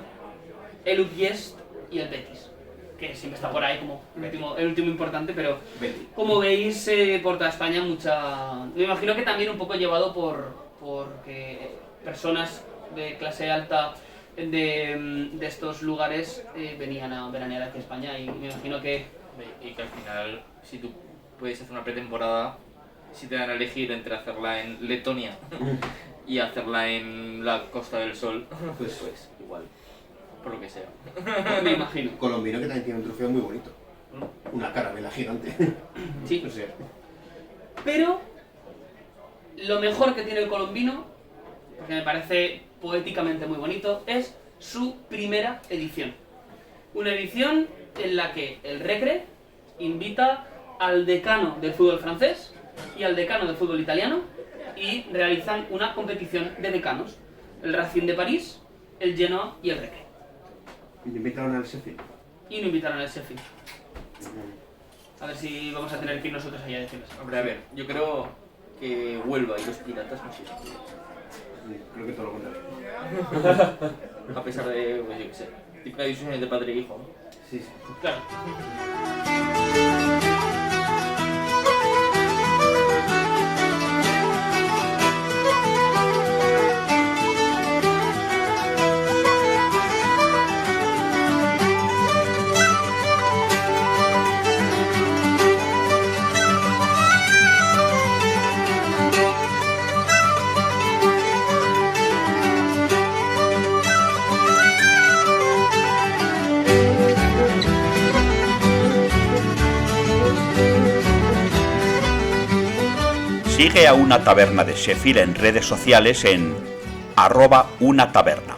el Utrecht y el Betis. que siempre está por ahí como el último importante, pero Betty. como veis por toda España me imagino que también un poco llevado por que personas de clase alta de estos lugares venían a veranear aquí a España y me imagino que... Y que al final, si tú puedes hacer una pretemporada, si te dan a elegir entre hacerla en Letonia y hacerla en la Costa del Sol, pues igual, por lo que sea. Me imagino. Colombino que también tiene un trofeo muy bonito. Una carabela gigante. Sí. No sé. Pero lo mejor que tiene el colombino, porque me parece poéticamente muy bonito, es su primera edición. Una edición en la que el Recre invita al decano del fútbol francés y al decano del fútbol italiano y realizan una competición de decanos. El Racing de París, el Genoa y el Recre. Y me invitaron al Sheffield. Y no invitaron al Sheffield. A ver si vamos a tener que ir nosotros allá a decirles. Hombre, a ver, yo creo que Huelva y los piratas no sirven. Creo que todo lo contrario. A pesar de, pues yo qué sé, típicas discusiones de padre e hijo, ¿no? Sí, sí. Claro. Sigue a Una Taberna de Sheffield en redes sociales en @unataberna.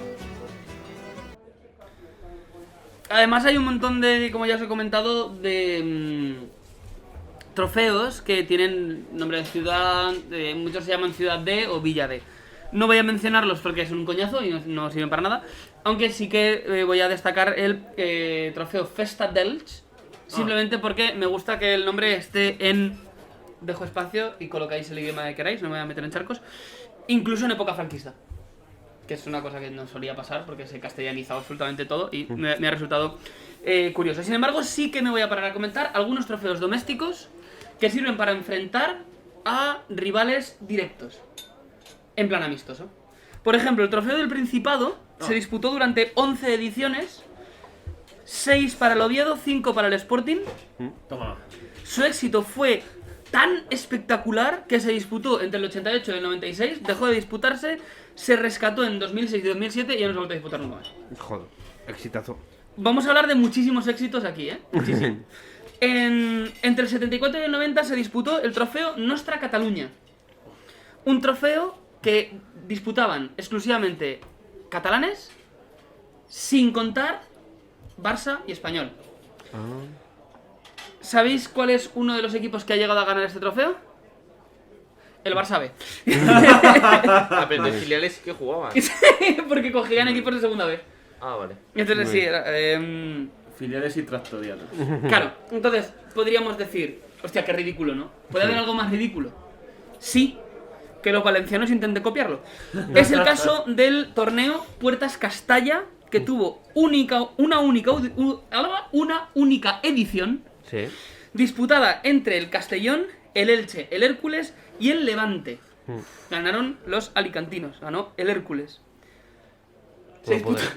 Además hay un montón de, como ya os he comentado, de trofeos que tienen nombre de ciudad, muchos se llaman Ciudad D o Villa D. No voy a mencionarlos porque son un coñazo y no sirven para nada, aunque sí que voy a destacar el trofeo Festa d'Elx, simplemente porque me gusta que el nombre esté en... Dejo espacio y colocáis el idioma que queráis, no me voy a meter en charcos, incluso en época franquista. Que es una cosa que no solía pasar porque se castellanizaba absolutamente todo y me ha resultado curioso. Sin embargo, sí que me voy a parar a comentar algunos trofeos domésticos que sirven para enfrentar a rivales directos, en plan amistoso. Por ejemplo, el trofeo del Principado se disputó durante 11 ediciones, 6 para el Oviedo, 5 para el Sporting. Toma. Su éxito fue tan espectacular que se disputó entre el 88 y el 96, dejó de disputarse, se rescató en 2006 y 2007 y ya no se ha vuelto a disputar nunca más. Joder, exitazo. Vamos a hablar de muchísimos éxitos aquí, ¿eh? Muchísimo. Entre el 74 y el 90 se disputó el trofeo Nostra Catalunya. Un trofeo que disputaban exclusivamente catalanes, sin contar Barça y Español. ¿Sabéis cuál es uno de los equipos que ha llegado a ganar este trofeo? El Barça B. Ah, pero de filiales que jugaban. Porque cogían equipos de segunda B. Ah, vale. Entonces sí, era... Filiales y tractorianos. Claro, entonces podríamos decir, hostia, qué ridículo, ¿no? ¿Puede haber algo más ridículo? Sí, que los valencianos intenten copiarlo. Es el caso del torneo Puertas Castalla, que tuvo una única edición, Sí. disputada entre el Castellón, el Elche, el Hércules y el Levante. Ganaron los alicantinos, ganó el Hércules.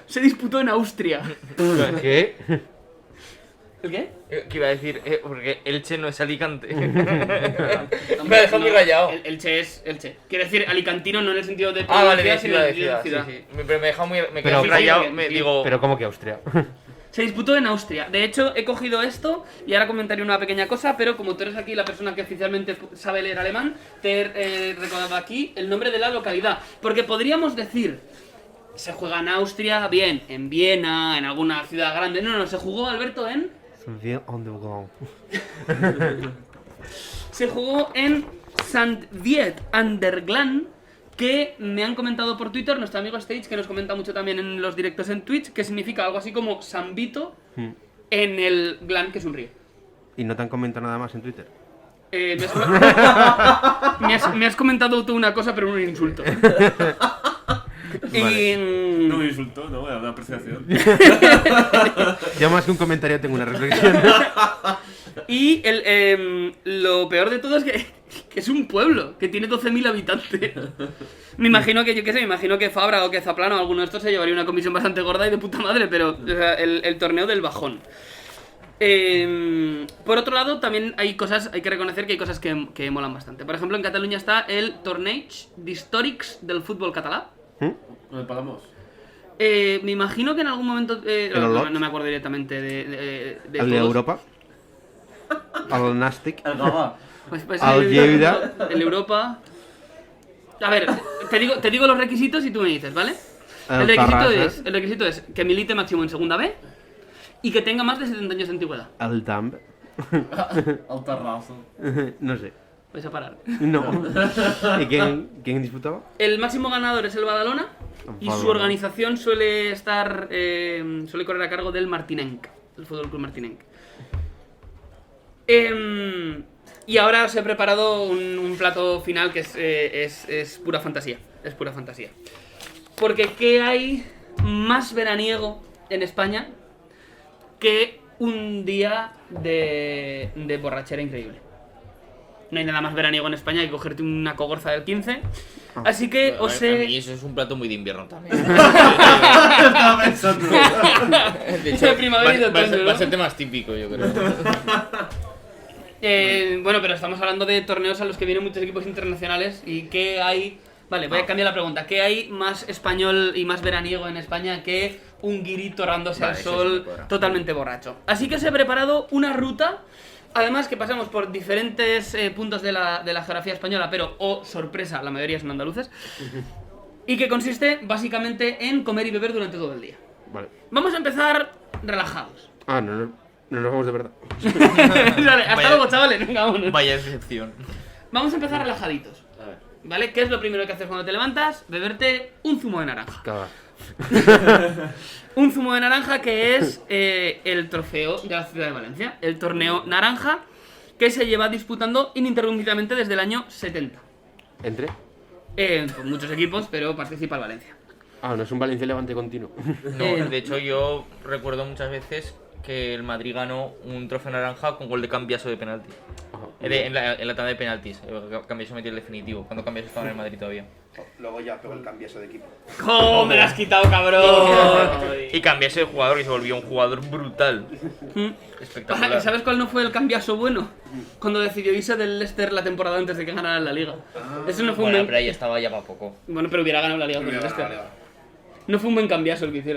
Se disputó en Austria. ¿Qué? ¿El qué? ¿Qué iba a decir? Porque Elche no es Alicante. Hombre, Me ha dejado muy rayado. Elche es Elche. Quiere decir alicantino no en el sentido de Ah, vale, de provincia, sino ciudad, de de ciudad. ciudad. Sí, sí. Pero me he dejado muy... Me Pero quedé muy sí, rayado, sí, me sí. digo... Pero ¿cómo que Austria? Se disputó en Austria. De hecho, he cogido esto y ahora comentaré una pequeña cosa, pero como tú eres aquí la persona que oficialmente sabe leer alemán, te he recordado aquí el nombre de la localidad. Porque podríamos decir, se juega en Austria, bien, en Viena, en alguna ciudad grande. No, se jugó, Alberto, Bien underground. Se jugó en St. Viet an der Glan, que me han comentado por Twitter, nuestro amigo Stage, que nos comenta mucho también en los directos en Twitch, que significa algo así como San Vito en el Glan, que es un río. ¿Y no te han comentado nada más en Twitter? Me has comentado tú una cosa, pero un insulto. Y, No me insultó, no, era una apreciación. Ya más que un comentario tengo una reflexión. y lo peor de todo es que es un pueblo que tiene 12.000 habitantes. Me imagino que, yo qué sé, me imagino que Fabra o que Zaplana o alguno de estos se llevaría una comisión bastante gorda y de puta madre, pero o sea, el torneo del bajón. Por otro lado, también hay que reconocer que hay cosas que molan bastante. Por ejemplo, en Cataluña está el Torneig d'Històrics del fútbol català. ¿Dónde pagamos? Me imagino que en algún momento... Olot? no me acuerdo directamente de El de todos. Europa. El Nàstic. El Gabá. Pues Al Lleida. el Europa... A ver, te digo los requisitos y tú me dices, ¿vale? El El requisito es que milite máximo en segunda B y que tenga más de 70 años de antigüedad. El Damb. El Tarrazo. No sé. Vais a parar. No. ¿Y quién disputaba? El máximo ganador es el Badalona y su Badalona. organización suele correr a cargo del Martinenc, el Fútbol Club Martinenc. Y ahora os he preparado un plato final que es pura fantasía. Es pura fantasía. Porque ¿qué hay más veraniego en España que un día de borrachera increíble? No hay nada más veraniego en España que cogerte una cogorza del 15. Así que Bueno, os a he... mí eso es un plato muy de invierno también. Estaba pensando. De hecho, Primavera y va a otoño, ser- ¿no? va a ser más típico, yo creo. Bueno, pero estamos hablando de torneos a los que vienen muchos equipos internacionales. ¿Y qué hay? Vale, voy a cambiar la pregunta. ¿Qué hay más español y más veraniego en España que un guiri torrándose Vale, al eso sí sol me cuadra. totalmente borracho? Así que os he preparado una ruta. Además que pasamos por diferentes puntos de la geografía española, pero, oh sorpresa, la mayoría son andaluces. Y que consiste básicamente en comer y beber durante todo el día. Vale. Vamos a empezar relajados. Ah, no nos vamos de verdad. Vale, hasta Vaya- luego, chavales. Venga, vámonos. Vaya decepción. Vamos a empezar relajaditos. A ver. ¿Vale? ¿Qué es lo primero que haces cuando te levantas? Beberte un zumo de naranja. Caga. Un zumo de naranja que es el trofeo de la ciudad de Valencia. El torneo naranja que se lleva disputando ininterrumpidamente desde el año 70. ¿Entre? Con muchos equipos, pero participa el Valencia. Ah, no es un Valencia Levante continuo. No, de hecho yo recuerdo muchas veces que el Madrid ganó un trofeo naranja con gol de Cambiaso de penalti. En la tanda de penaltis. Cambiaso metió el definitivo, cuando Cambiaso estaba en el Madrid todavía. Luego ya pegó el cambiazo de equipo. ¡Oh, me lo has quitado, cabrón! Y Cambiaso de jugador y se volvió un jugador brutal. Espectacular. ¿Sabes cuál no fue el cambiazo bueno? Cuando decidió irse del Leicester la temporada antes de que ganara la Liga. Eso no fue un Bueno, buen... pero ahí estaba ya para poco. Bueno, pero hubiera ganado la Liga con el Leicester. No fue un buen cambiazo el que hizo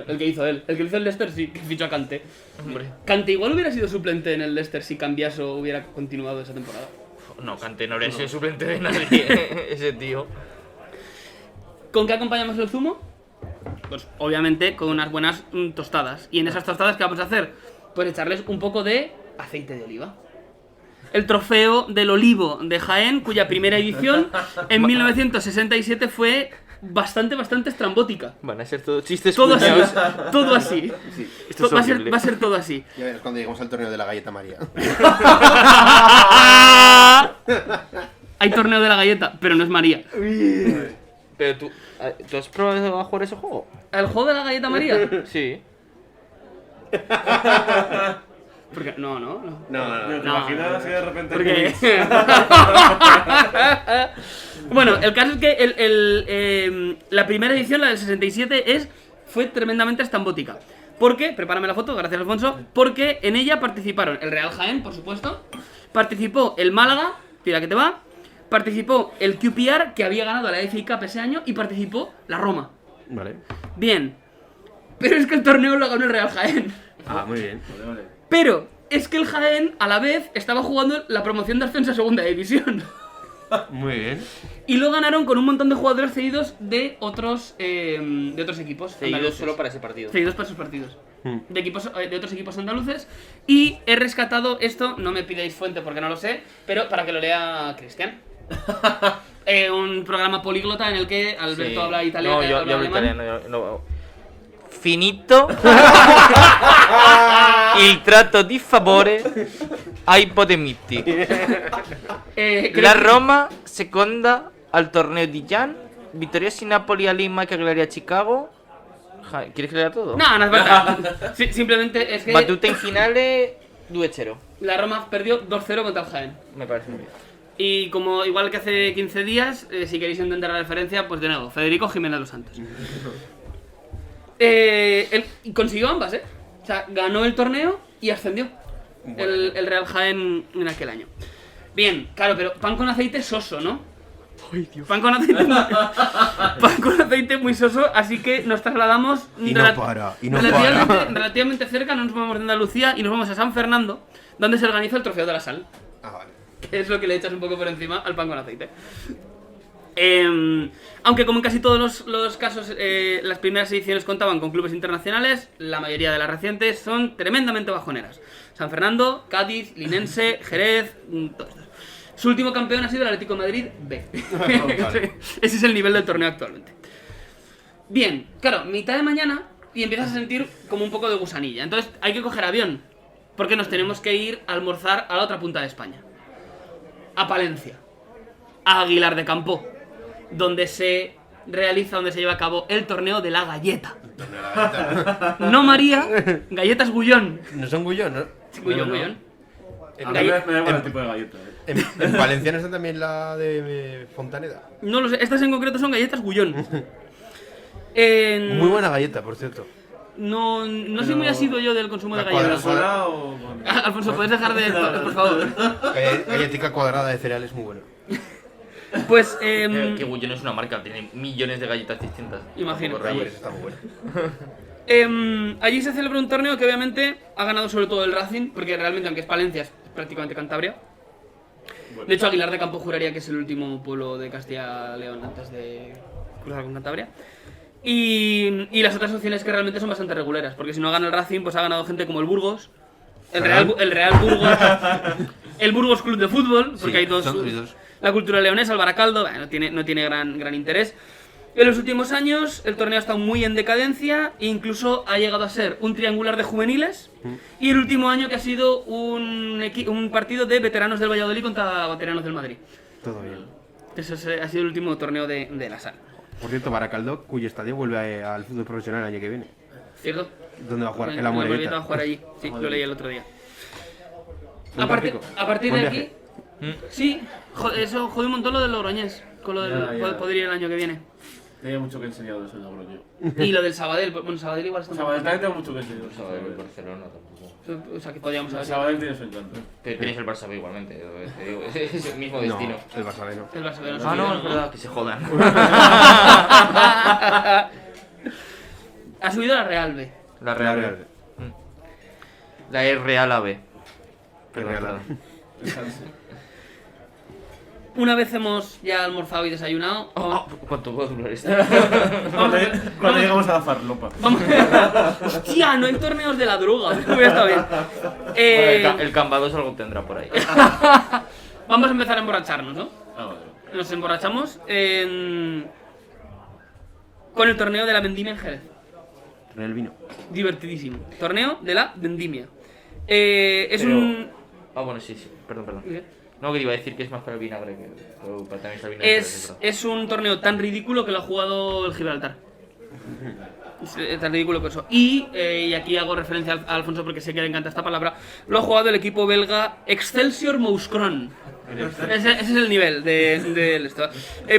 él. El que hizo el Leicester sí, que fichó a Kanté. Hombre. Kanté igual hubiera sido suplente en el Leicester si Cambiaso hubiera continuado esa temporada. No, Kanté no habría sido suplente de nadie, ese tío. ¿Con qué acompañamos el zumo? Pues obviamente con unas buenas tostadas. ¿Y en esas tostadas qué vamos a hacer? Pues echarles un poco de aceite de oliva. El trofeo del olivo de Jaén, cuya primera edición en 1967 fue bastante estrambótica. Van a ser todos chistes Todo así, cuñados. todo así. Esto es horrible. Va a ser todo así. Ya verás cuando lleguemos al torneo de la galleta María. Hay torneo de la galleta, pero no es María. Pero ¿tú has probado a jugar ese juego? ¿El juego de la galleta María? Sí. Porque no. No. ¿Te No. imaginas que de repente... Porque... Bueno, el caso es que la primera edición, la del 67, fue tremendamente estambótica. Porque, prepárame la foto, gracias Alfonso, porque en ella participaron el Real Jaén, por supuesto, participó el Málaga, tira que te va, participó el QPR, que había ganado la FA Cup ese año, y participó la Roma. Vale. Bien, pero es que el torneo lo ganó el Real Jaén. Ah, muy bien. Vale. Pero es que el Jaén, a la vez, estaba jugando la promoción de ascenso a segunda división. Muy bien. Y lo ganaron con un montón de jugadores cedidos de otros equipos. Cedidos andaluces. solo para ese partido. Cedidos para esos partidos. Hmm. De otros equipos andaluces. Y he rescatado esto, no me pidáis fuente porque no lo sé, pero para que lo lea Cristian. Un programa políglota en el que Alberto Sí. habla italiano. No, yo habla hablo alemán. italiano. No. Finito il tratto di favore ai Podemitti. Creo La que- Roma seconda al torneo di Jan Victoria sin Napoli a Lima, que Cagliari a Chicago. ¿Quieres que lea todo? No, no es verdad. Simplemente es que Battute in finale 2-0. la Roma perdió 2-0 contra el Jaén. Me parece muy bien. Y como igual que hace 15 días, si queréis entender la referencia, pues de nuevo, Federico Jiménez Los Santos. Él consiguió ambas, ¿eh? O sea, ganó el torneo y ascendió el Real Jaén en aquel año. Bien, claro, pero pan con aceite soso, ¿no? Ay, Dios. Pan con aceite muy soso, así que nos trasladamos Y no para, y no para. relativamente cerca, no nos vamos de Andalucía y nos vamos a San Fernando, donde se organiza el Trofeo de la Sal. Ah, vale. Que es lo que le echas un poco por encima al pan con aceite. Aunque como en casi todos los casos las primeras ediciones contaban con clubes internacionales, la mayoría de las recientes son tremendamente bajoneras. San Fernando, Cádiz, Linense, Jerez, todo esto. Su último campeón ha sido el Atlético de Madrid B. Vale. Ese es el nivel del torneo actualmente. Bien, claro, mitad de mañana y empiezas a sentir como un poco de gusanilla. Entonces hay que coger avión, porque nos tenemos que ir a almorzar a la otra punta de España. A Palencia, a Aguilar de Campo, donde se lleva a cabo el torneo de la galleta. No María, galletas Gullón. No son Gullón, ¿no? Gullón, no. Gullón. A mí me da igual el tipo de galleta. En Valenciano está también la de Fontaneda. No lo sé, estas en concreto son galletas Gullón. Muy buena galleta, por cierto. No soy muy asiduo yo del consumo de La galletas. ¿Sola o...? Alfonso, ¿puedes dejar de esto, por favor? Galletica cuadrada de cereales muy buena. Pues, Que Gullón es una marca, tiene millones de galletas distintas. Imagino. Tampoco rayes. Está muy buena. allí se celebra un torneo que obviamente ha ganado sobre todo el Racing, porque realmente, aunque es Palencia, es prácticamente Cantabria. De hecho, Aguilar de Campo juraría que es el último pueblo de Castilla-León antes de cruzar con Cantabria. Y las otras opciones que realmente son bastante reguleras, porque si no gana el Racing, pues ha ganado gente como el Burgos, el Real Burgos, el Burgos Club de Fútbol, porque hay dos. La cultura leonesa, el Baracaldo, no tiene gran interés. En los últimos años el torneo ha estado muy en decadencia e incluso ha llegado a ser un triangular de juveniles y el último año que ha sido un partido de veteranos del Valladolid contra veteranos del Madrid. Todo bien. Eso ha sido el último torneo de la sala. Por cierto, Baracaldo, cuyo estadio vuelve al fútbol profesional el año que viene. ¿Cierto? ¿Dónde va a jugar? En la El Morevieta va a Morevieta. jugar allí, sí, lo leí el otro día. Un A partir Buen de aquí, viaje. sí, eso jode un montón lo del Logroñés, con lo del Ya. poder ir el año que viene. Tenía mucho que enseñar de eso en Logroño. Y lo del Sabadell, bueno, Sabadell igual está Sabadell mal. también tengo mucho que enseñar. Sabadell y Barcelona tampoco. O sea, que podríamos haber. Sabadell tiene su encanto. Pero tienes el Barça B igualmente, te digo, es el mismo destino. No, el Barça B no. El Barcelona. Ah, no, es verdad, que se jodan. Ha subido la Real B. La Real. Real. La es Real AB. Real Perdón. Una vez hemos ya almorzado y desayunado, ¿Cuánto puede durar esto? Cuando llegamos a la farlopa. vamos. Hostia, no hay torneos de la droga. Hubiera estado bien. El Cambados algo tendrá por ahí. Vamos a empezar a emborracharnos, ¿no? Ah, vale. Nos emborrachamos con el torneo de la vendimia en Jerez. Trae el vino. Divertidísimo. Torneo de la vendimia. Es Pero- un. Ah, bueno, sí, perdón. ¿Qué? No, que iba a decir que es más para el vinagre que pero también está el vinagre. Es un torneo tan ridículo que lo ha jugado el Gibraltar. Es tan ridículo que eso. Y aquí hago referencia a Alfonso porque sé que le encanta esta palabra. Lo ha jugado el equipo belga Excelsior Mouscron. Ese es el nivel de esto.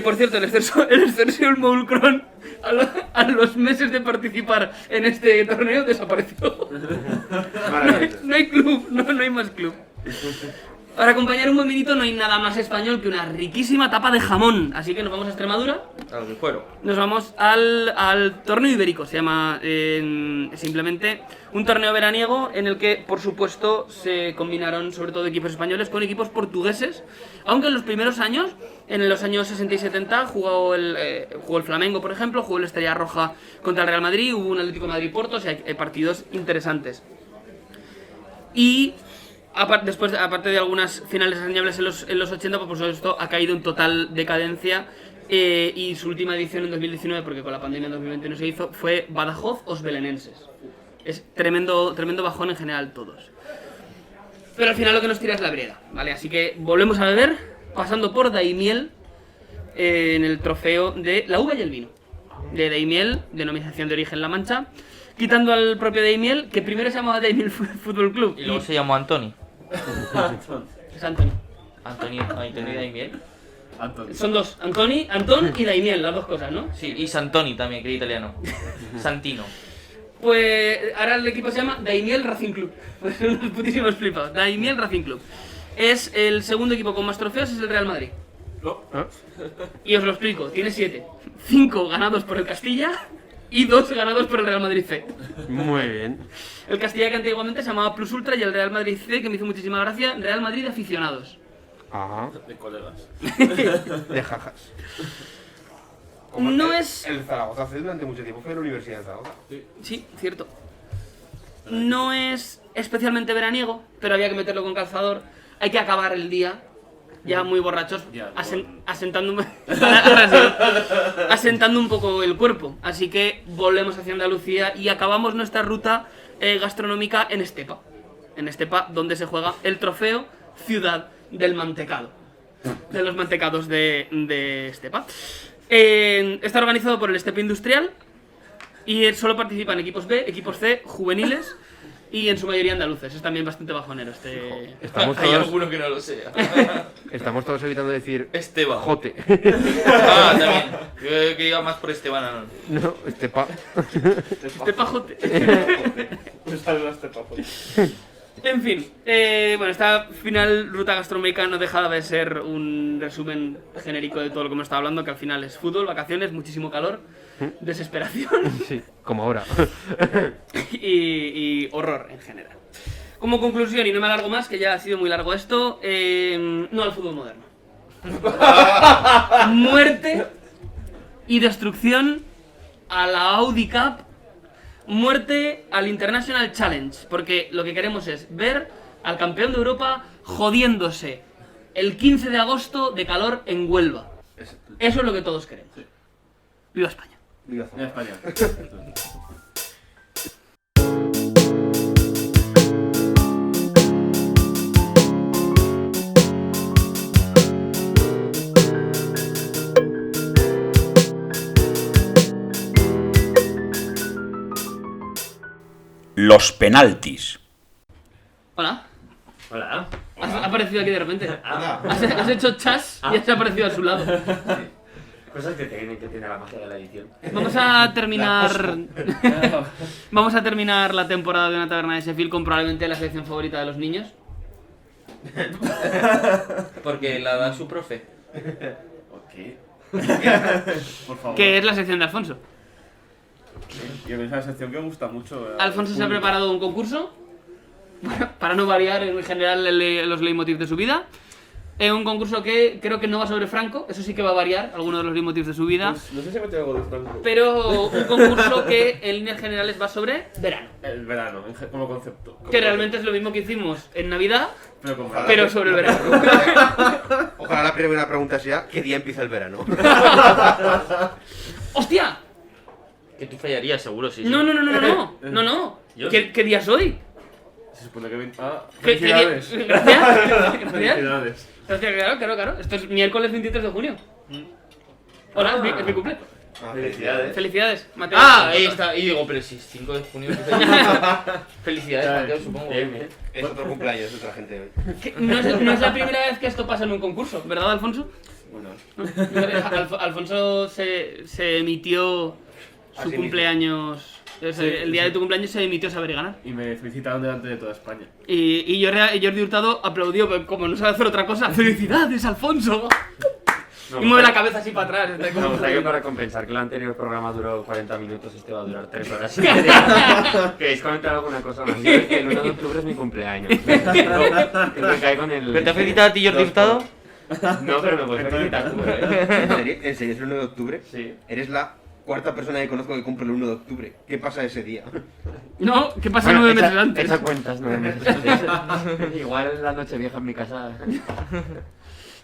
Por cierto, el Excelsior Mouscron a los meses de participar en este torneo desapareció. No hay club, no hay más club. Para acompañar un buen vinito no hay nada más español que una riquísima tapa de jamón. Así que nos vamos a Extremadura. Claro, que fueron. Nos vamos al torneo ibérico, se llama simplemente un torneo veraniego en el que, por supuesto, se combinaron sobre todo equipos españoles con equipos portugueses, aunque en los primeros años, en los años 60 y 70, jugó el Flamengo, por ejemplo, jugó el Estrella Roja contra el Real Madrid, hubo un Atlético de Madrid-Porto, o sea, hay partidos interesantes. Y aparte de algunas finales enseñables en los 80, pues por supuesto ha caído en total decadencia y su última edición en 2019, porque con la pandemia en 2020 no se hizo, fue Badajoz-Os Belenenses. Es tremendo bajón en general todos. Pero al final lo que nos tira es la brieda, ¿vale? Así que volvemos a beber, pasando por Daimiel, en el trofeo de la uva y el vino. De Daimiel, denominación de origen La Mancha. Quitando al propio Daimiel, que primero se llamaba Daimiel Fútbol Club. Y luego se llamó Antoni. Es Antoni. Antoni Daimiel. Antonio. Son dos, Antón y Daimiel, las dos cosas, ¿no? Sí, y Santoni también, que era italiano. Santino. Pues ahora el equipo se llama Daimiel Racing Club. Pues son unos putísimos flipados. Daimiel Racing Club. Es el segundo equipo con más trofeos, es el Real Madrid. Y os lo explico, tiene 7. 5 ganados por el Castilla y 2 ganados por el Real Madrid C. Muy bien. El Castilla, que antiguamente se llamaba Plus Ultra, y el Real Madrid C, que me hizo muchísima gracia, Real Madrid Aficionados. Ajá. De colegas. De jajas. No es... El Zaragoza C durante mucho tiempo fue la Universidad de Zaragoza. Sí, cierto. No es especialmente veraniego, pero había que meterlo con calzador. Hay que acabar el día, ya muy borrachos, Ya, asentando un poco el cuerpo. Así que volvemos hacia Andalucía y acabamos nuestra ruta gastronómica en Estepa. En Estepa, donde se juega el trofeo Ciudad del Mantecado. De los mantecados de Estepa. Está organizado por el Estepa Industrial y solo participan equipos B, equipos C, juveniles y en su mayoría andaluces. Es también bastante bajonero este... Estamos Hay todos, alguno que no lo sea. estamos todos evitando decir Esteban. jote. Ah, también. Yo que iba más por Esteban. No. No, Estepa. Estepa jote. Me sale este papo. En fin, bueno, esta final ruta gastronómica no deja de ser un resumen genérico de todo lo que hemos estado hablando, que al final es fútbol, vacaciones, muchísimo calor, desesperación Sí, como ahora. y horror en general. Como conclusión, y no me alargo más, que ya ha sido muy largo esto, no al fútbol moderno. Muerte y destrucción a la Audi Cup. Muerte al International Challenge, porque lo que queremos es ver al campeón de Europa jodiéndose el 15 de agosto de calor en Huelva. Eso es lo que todos queremos. ¡Viva España! Viva En España. Los penaltis. Hola. Hola. Has aparecido aquí de repente. Hola. Has hecho chas y has aparecido a su lado. Cosas que tiene la magia de la edición. Vamos a terminar. Vamos a terminar la temporada de Una Taberna de Sheffield con probablemente la selección favorita de los niños. Porque la da su profe. Ok. Por favor. Que es la sección de Alfonso. Y a mí es una sección que me gusta mucho. Alfonso se ha preparado un concurso. Para no variar en general los leitmotivs de su vida. Un concurso que creo que no va sobre Franco, eso sí que va a variar algunos de los leitmotivs de su vida. Pues, no sé si me tengo algo de Franco. Pero un concurso que en líneas generales va sobre verano. El verano, como concepto. Que realmente es lo mismo que hicimos en Navidad, Pero como pero sobre el verano. Ojalá la primera pregunta sea: ¿qué día empieza el verano? ¡Hostia! Que tú fallarías, seguro, sí. No. ¿Yo? ¿Qué día soy? Se supone que... Ah, ¿Qué día? felicidades. Gracias. Gracias. Felicidades. Gracias, claro. Esto es miércoles 23 de junio. Hola, es mi cumple. Felicidades. Felicidades, Mateo. Ah, ahí está. Y digo, pero si es 5 de junio. Felicidades, Mateo, supongo. Bien. Es otro cumpleaños de otra gente hoy. Que no es la primera vez que esto pasa en un concurso, ¿verdad, Alfonso? Bueno, Alfonso se emitió su Así cumpleaños. El día de tu cumpleaños se emitió Saber y Ganar. y me felicitaron delante de toda España. Y Jordi Hurtado aplaudió, pero como no sabe hacer otra cosa, ¡felicidades, Alfonso! Y mueve la cabeza así para atrás. Está como- Vamos a ir para compensar que el anterior programa duró 40 minutos, este va a durar 3 horas y media. ¿Queréis comentar alguna cosa más? Yo es que el 1 de octubre es mi cumpleaños. Me cae con el... ¿Pero te ha felicitado a ti, Jordi Hurtado? No, pero me puedes felicitar tú, ¿eh? ¿En serio es el 1 de octubre? Sí. Eres la cuarta persona que conozco que cumple el 1 de octubre. ¿Qué pasa ese día? No, ¿qué pasa 9 meses antes? Echa cuentas 9 meses antes. Igual es la noche vieja en mi casa.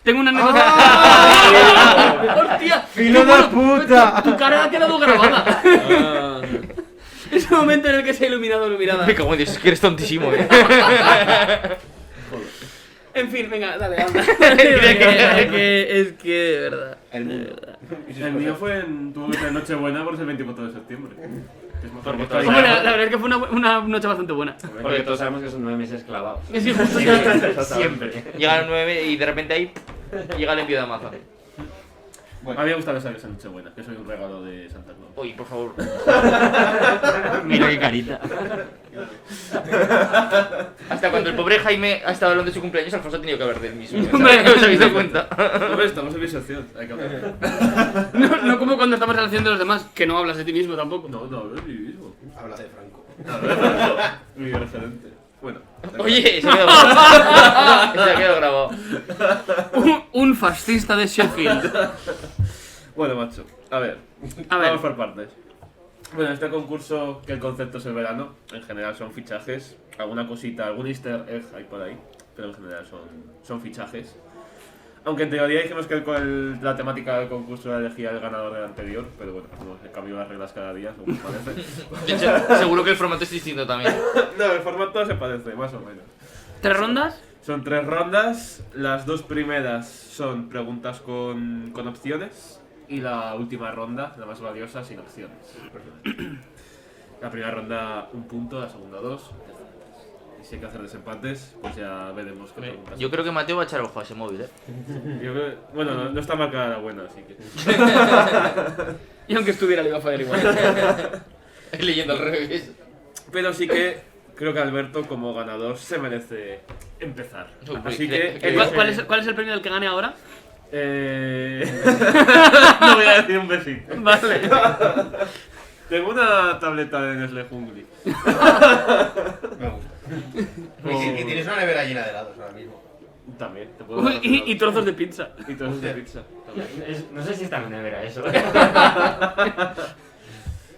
Tengo una anécdota. ¡Hostia! ¡Filo de puta! Tu cara ha quedado grabada. Ese momento en el que se ha iluminado la mirada. Me cago en Dios, es que eres tontísimo, En fin, venga, dale, anda. Es que, de verdad. El mundo. El mío tuvo que ser Nochebuena por ser el 24 de septiembre. Que es mejor que Porque Hombre, todo. la verdad es que fue una noche bastante buena. Porque todos sabemos que son 9 meses clavados. Sí, justo. Siempre. Llega el 9 y de repente ahí llega el envío de Amazon. A mí me gusta que salga esa Nochebuena, que soy un regalo de Santa Claus. Uy, por favor. Mira qué carita. Hasta cuando el pobre Jaime ha estado hablando de su cumpleaños, Alfonso ha tenido que hablar del mismo. Hombre, ¿No os habéis dado cuenta? Hombre, estamos en mi sección, hay que hablar. No como cuando estamos en la sección de los demás, que no hablas de ti mismo tampoco. No, no, es mi mismo. Habla de Franco. Mi referente. Bueno. Oye, se ha quedado grabado. Se ha quedado grabado. Un fascista de Sheffield. Bueno, macho. A ver. A ver. Vamos por partes. Bueno, este concurso, que el concepto es el verano, en general son fichajes, alguna cosita, algún easter egg hay por ahí, pero en general son fichajes. Aunque en teoría dijimos que la temática del concurso era elegir al ganador del anterior, pero bueno, hemos cambiado las reglas cada día, según parece. De hecho, seguro que el formato es distinto también. No, el formato se parece, más o menos. 3 rondas. Son 3 rondas, las 2 primeras son preguntas con opciones y la última ronda, la más valiosa, sin opciones. La primera ronda 1 punto, la segunda 2. Y si hay que hacer desempates, pues ya veremos qué preguntas. Yo creo que Mateo va a echar ojo a ese móvil, Yo creo- bueno, no está marcada la buena, así que... Y aunque estuviera, le iba a fallar igual. Leyendo al revés. Pero sí que creo que Alberto, como ganador, se merece empezar. Uy, Así que- que... ¿Cuál es el premio del que gane ahora? No voy a decir un besito. Vale. Tengo una tableta de Nestlé Hungry. Me gusta. Y tienes una nevera llena de helados ahora mismo. También, te puedo Uy, dar y trozos de pizza. Y trozos de pizza. También. No sé si está en nevera eso.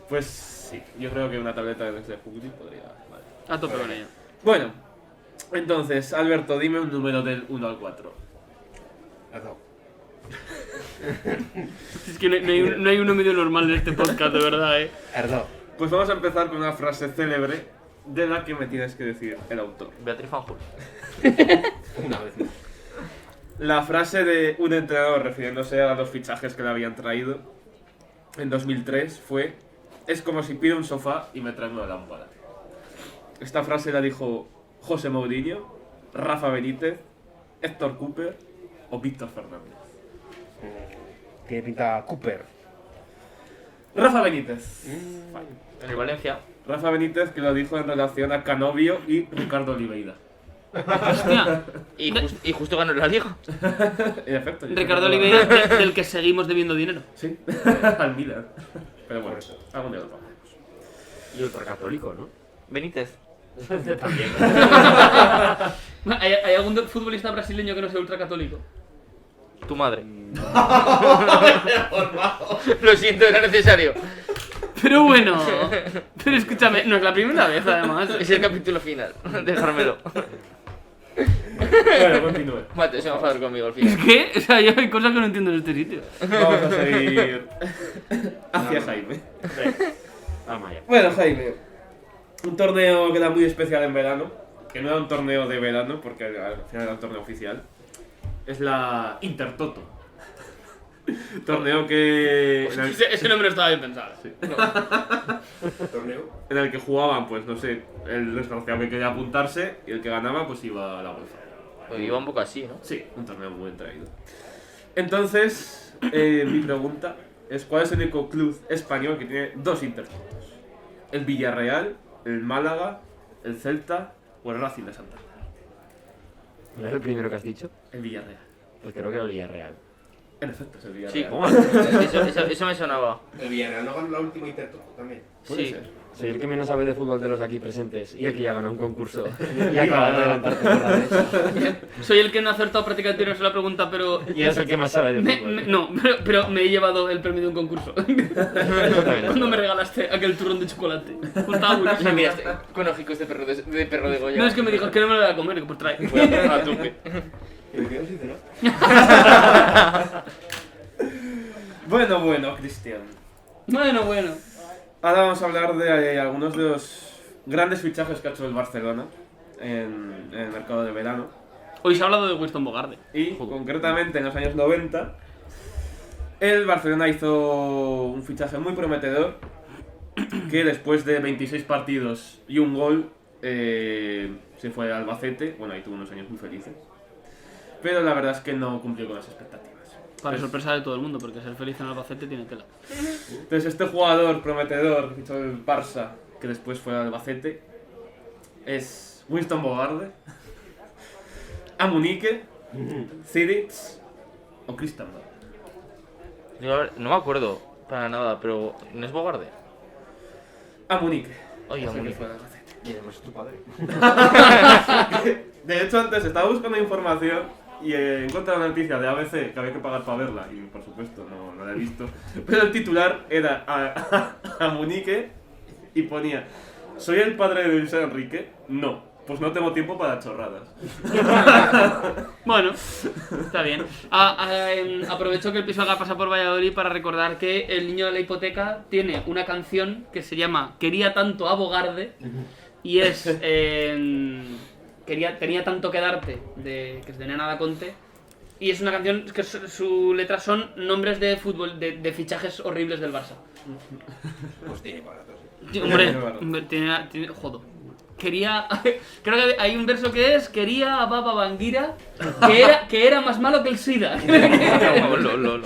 Pues sí, yo creo que una tableta de Nestlé Hungry podría... Vale. A tope con ella. Bueno, entonces, Alberto, dime un número del 1 al 4. Perdón. Es que no hay uno medio normal en este podcast, de verdad, Perdón. Pues vamos a empezar con una frase célebre de la que me tienes que decir el autor. Beatriz Fanjul. Una vez más. La frase de un entrenador refiriéndose a los fichajes que le habían traído en 2003 fue: es como si pido un sofá y me traen una lámpara. Esta frase la dijo José Mourinho, Rafa Benítez, Héctor Cooper o Víctor Fernández. Tiene pinta Cooper. Rafa Benítez. En el Valencia. Rafa Benítez, que lo dijo en relación a Canovio y Ricardo Oliveira. Hostia. Y justo ganó la liga. En efecto. yo Ricardo creo que Oliveira, del que seguimos debiendo dinero. Sí, al Milan. Pero bueno, algún día lo pagamos. Y ultracatólico, ¿no? Benítez. También. ¿Hay algún futbolista brasileño que no sea ultracatólico? Tu madre. Lo siento, era necesario. Pero bueno. Pero escúchame, no es la primera vez, además. Es el capítulo final. Dejármelo. Bueno, continúe. Mateo se va a enfadar conmigo al Es final. que, o sea, yo hay cosas que no entiendo en este sitio. Vamos a seguir hacia Jaime. Vamos allá. Bueno, Jaime, un torneo que era muy especial en verano, que no era un torneo de verano, porque al final era un torneo oficial, es la Intertoto. Torneo que... Ese nombre estaba bien pensado. Torneo. En el que jugaban, pues no sé, el desgraciado que quería apuntarse y el que ganaba, pues iba a la UEFA. Pues iba un poco así, ¿no? Sí, un torneo muy bien traído. Entonces, mi pregunta es: ¿cuál es el único club español que tiene 2 Intertotos? ¿El Villarreal, el Málaga, el Celta o el Racing de Santander? ¿No es el primero que has dicho? El Villarreal. Pues creo que era el Villarreal. En efecto, es el Sí. Villarreal. Eso me sonaba. El Villarreal no ganó la última Intertoto también. Puede Sí. ser. Soy el que menos sabe de fútbol de los aquí presentes y el que ya ganó un concurso y acaba de adelantar temporadas. Soy el que no ha acertado prácticamente una sola pregunta, pero... Y es el que más sabe de fútbol. No, pero me he llevado el premio de un concurso. Cuando me regalaste aquel turrón de chocolate. Pues estaba Me buenísimo. miraste con ojicos de perro de Goya. No, es que me dijo, es que no me lo voy a comer, pues trae. Voy a tope. Me quedo sincero. Bueno, Cristian. Bueno. Ahora vamos a hablar de algunos de los grandes fichajes que ha hecho el Barcelona en el mercado de verano. Hoy se ha hablado de Winston Bogarde. Y concretamente en los años 90 El Barcelona hizo un fichaje muy prometedor que después de 26 partidos y un gol se fue al Albacete. Bueno, ahí tuvo unos años muy felices. Pero la verdad es que no cumplió con las expectativas. Para sorpresa de todo el mundo, porque ser feliz en Albacete tiene tela. Entonces este jugador prometedor que fichó el Barça, que después fue al Albacete, es Winston Bogarde, Amunique, Zidic o Christian Bale. Yo, a ver, no me acuerdo para nada, pero ¿no es Bogarde? Amunique. Oye, Es el que Amunique. fue al Albacete. Y además es tu padre. De hecho, antes estaba buscando información y he encontrado una noticia de ABC que había que pagar para verla, y por supuesto no la he visto. Pero el titular era a Munique y ponía: ¿soy el padre de Luis Enrique? No, pues no tengo tiempo para chorradas. Bueno, está bien. Aprovecho que el Pisuaga pasa por Valladolid para recordar que el niño de la hipoteca tiene una canción que se llama Quería tanto a Bogarde y es Tenía tanto que darte, que es de Nena da Conte, y es una canción que su letra son nombres de fútbol, de fichajes horribles del Barça. Pues tiene baratos. Hombre, jodo. Quería. Creo que hay un verso que es: Quería a Baba Banguira, que era más malo que el SIDA. Lo.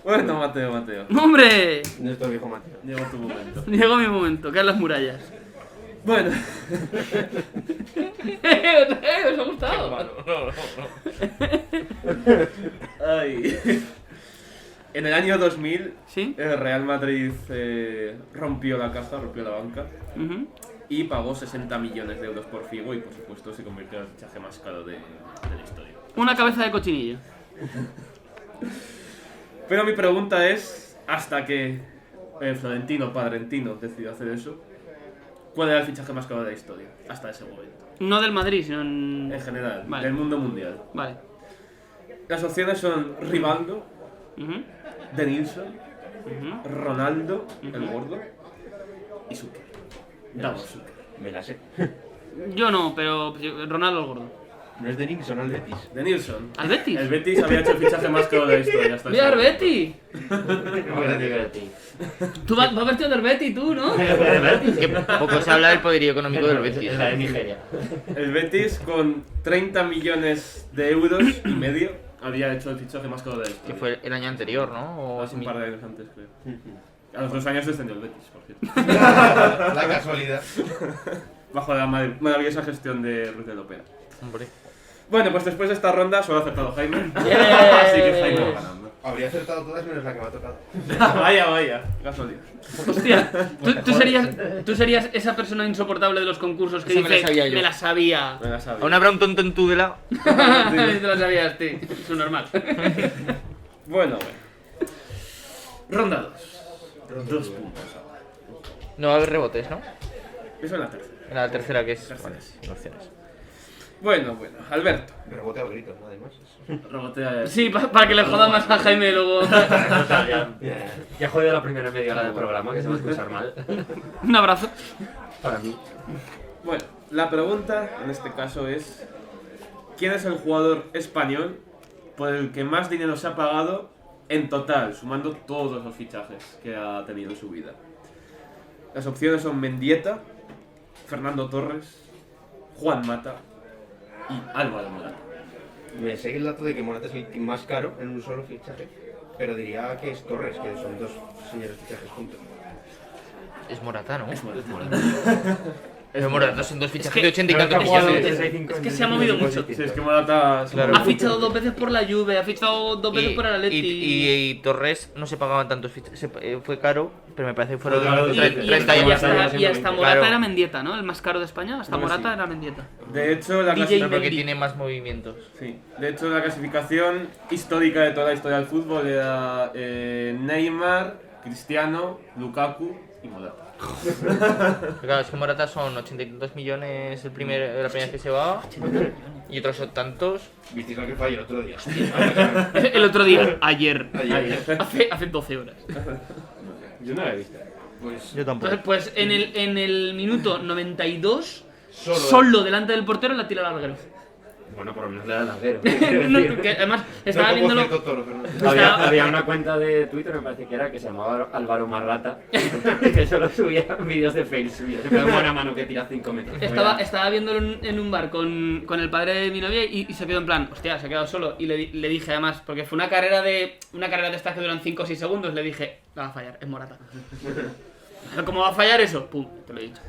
Bueno, Mateo. ¡Hombre! Nuestro viejo Mateo. Llegó tu momento. Llegó mi momento, caen las murallas. Bueno, ¿Os ha gustado? ay. En el año 2000, ¿Sí? el Real Madrid rompió la caja, rompió la banca Ujú. y pagó 60 millones de euros por Figo y por supuesto se convirtió en el fichaje más caro de la historia. Una cabeza de cochinillo. Pero mi pregunta es, hasta que Florentino Padrentino decidió hacer eso, ¿cuál era el fichaje más caro de la historia? Hasta ese momento. No del Madrid, sino en En general, Vale. del mundo mundial. Vale. Las opciones son Rivaldo, Ujú, Denilson, ujú. Ronaldo, el gordo, y Zucker. Davor Zucker. Me la sé. Yo no, pero Ronaldo el gordo. No es de Nick, son al Betis. Denilson. ¿Al Betis? El Betis había hecho el fichaje más caro de la historia. Hasta ¡Mira ese al momento. Betty! Tú vas vestido del Betty, tú, ¿no? Que poco se habla del poderío económico del Betis. Es la de Nigeria. El Betis, con 30 millones de euros y medio, había hecho el fichaje más caro de la Que historia. fue el año anterior, ¿no? O Hace un par de años antes, creo. A los 2 años descendió el Betis, por cierto. La casualidad. Bajo la maravillosa gestión de Ruiz de Lopera. Hombre. Bueno, pues después de esta ronda solo ha acertado Jaime. Yeah. Así que Jaime va ganando. Habría acertado todas menos la que me ha tocado. Vaya, casualidad. Hostia, tú serías esa persona insoportable de los concursos que Esa me la dice, sabía yo. me la sabía. Me la sabía. Aún habrá un tonto en Tudela. Te la sabías, tío. Es un normal. Bueno. Ronda 2. 2 puntos. No va a haber rebotes, ¿no? Eso es la tercera. En la tercera que es. Terceras. Vale, opciones. Bueno, Alberto. Me rebote al grito, además. Rebotea. Sí, para que le jodan más a Jaime luego. Ya he jodido la primera media hora del programa, que se va a escuchar mal. Un abrazo. Para mí. Bueno, la pregunta en este caso es: ¿quién es el jugador español por el que más dinero se ha pagado en total, sumando todos los fichajes que ha tenido en su vida? Las opciones son Mendieta, Fernando Torres, Juan Mata y Álvaro Morata. Me sé el dato de que Morata es el más caro en un solo fichaje, pero diría que es Torres, que son dos señores fichajes juntos. Es Morata, ¿no? Es Morata. Es Morata, son dos fichajes que- de 80 y tantos millones. Es que se ha movido mucho. Sí, es que Morata... Claro. Ha fichado 2 veces por la Juve, ha fichado 2 veces por el Atleti. Y Torres no se pagaban tantos fichajes. Fue caro, pero me parece que fueron Claro, Y, 30 y hasta, y y hasta- algo. y hasta Morata Claro. era Mendieta, ¿no? El más caro de España. Hasta Creo que Morata sí. era Mendieta. De hecho, la DJ Pero porque Mendy. tiene más movimientos. Sí, de hecho la clasificación histórica de toda la historia del fútbol era Neymar, Cristiano, Lukaku y Morata. Pero claro, es que Morata son 80 y tantos millones la primera vez que se va. Y otros son tantos. ¿Visteis lo que fue ayer el otro día? El otro día, ayer. Ayer. Hace 12 horas. Yo no la he visto. Pues Yo tampoco. Entonces, pues en el minuto 92, Solo. solo delante del portero la tira al larguero. Bueno, por lo menos le da la cero. No, que además estaba No como viéndolo. cierto toro, Fernando. Había una cuenta de Twitter, me parece que era, que se llamaba Álvaro Marrata, que solo subía vídeos de fail suyos. Se pega una mano que tira 5 metros. Estaba viéndolo en un bar con el padre de mi novia y se quedó en plan, hostia, se ha quedado solo. Y le dije además, porque fue una carrera de estas que duran 5 o 6 segundos, le dije, va a fallar, es Morata. ¿Cómo va a fallar eso? Pum, te lo he dicho.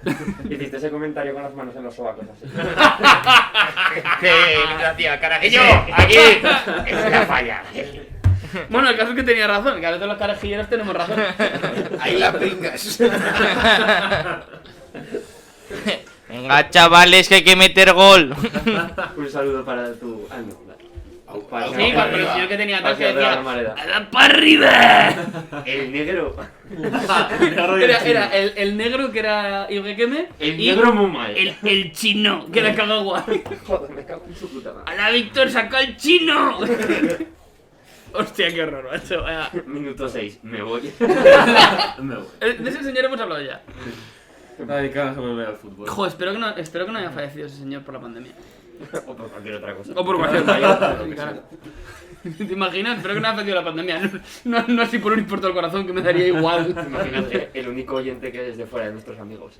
Hiciste ese comentario con las manos en los sobacos así. ¡Qué gracia, carajillo! ¡Aquí! ¡Es una falla! Bueno, el caso es que tenía razón, que a veces los carajilleros tenemos razón. Ahí la pringas. Venga, chavales, que hay que meter gol. Un saludo para tu... Ah, no, vale. Para- Sí, para el señor que tenía atrás que para decía, la Romareda. ¡ala para arriba! El negro. Era el negro que era Iugekeme El y negro muy mal. el chino que era Kagawa. Joder, me cago en su puta madre. ¡A la Víctor sacó el chino! Hostia, qué horror, macho. Vaya. Minuto 6, me voy. De ese señor hemos hablado ya. Ay, que se volver al fútbol. Jo, espero que no haya fallecido ese señor por la pandemia. O por cualquier otra cosa. O por cualquier otra. ¿Te imaginas? Espero que no haya fallecido la pandemia. No así por un importo del corazón, que me daría igual. Imagínate el único oyente que es de fuera de nuestros amigos.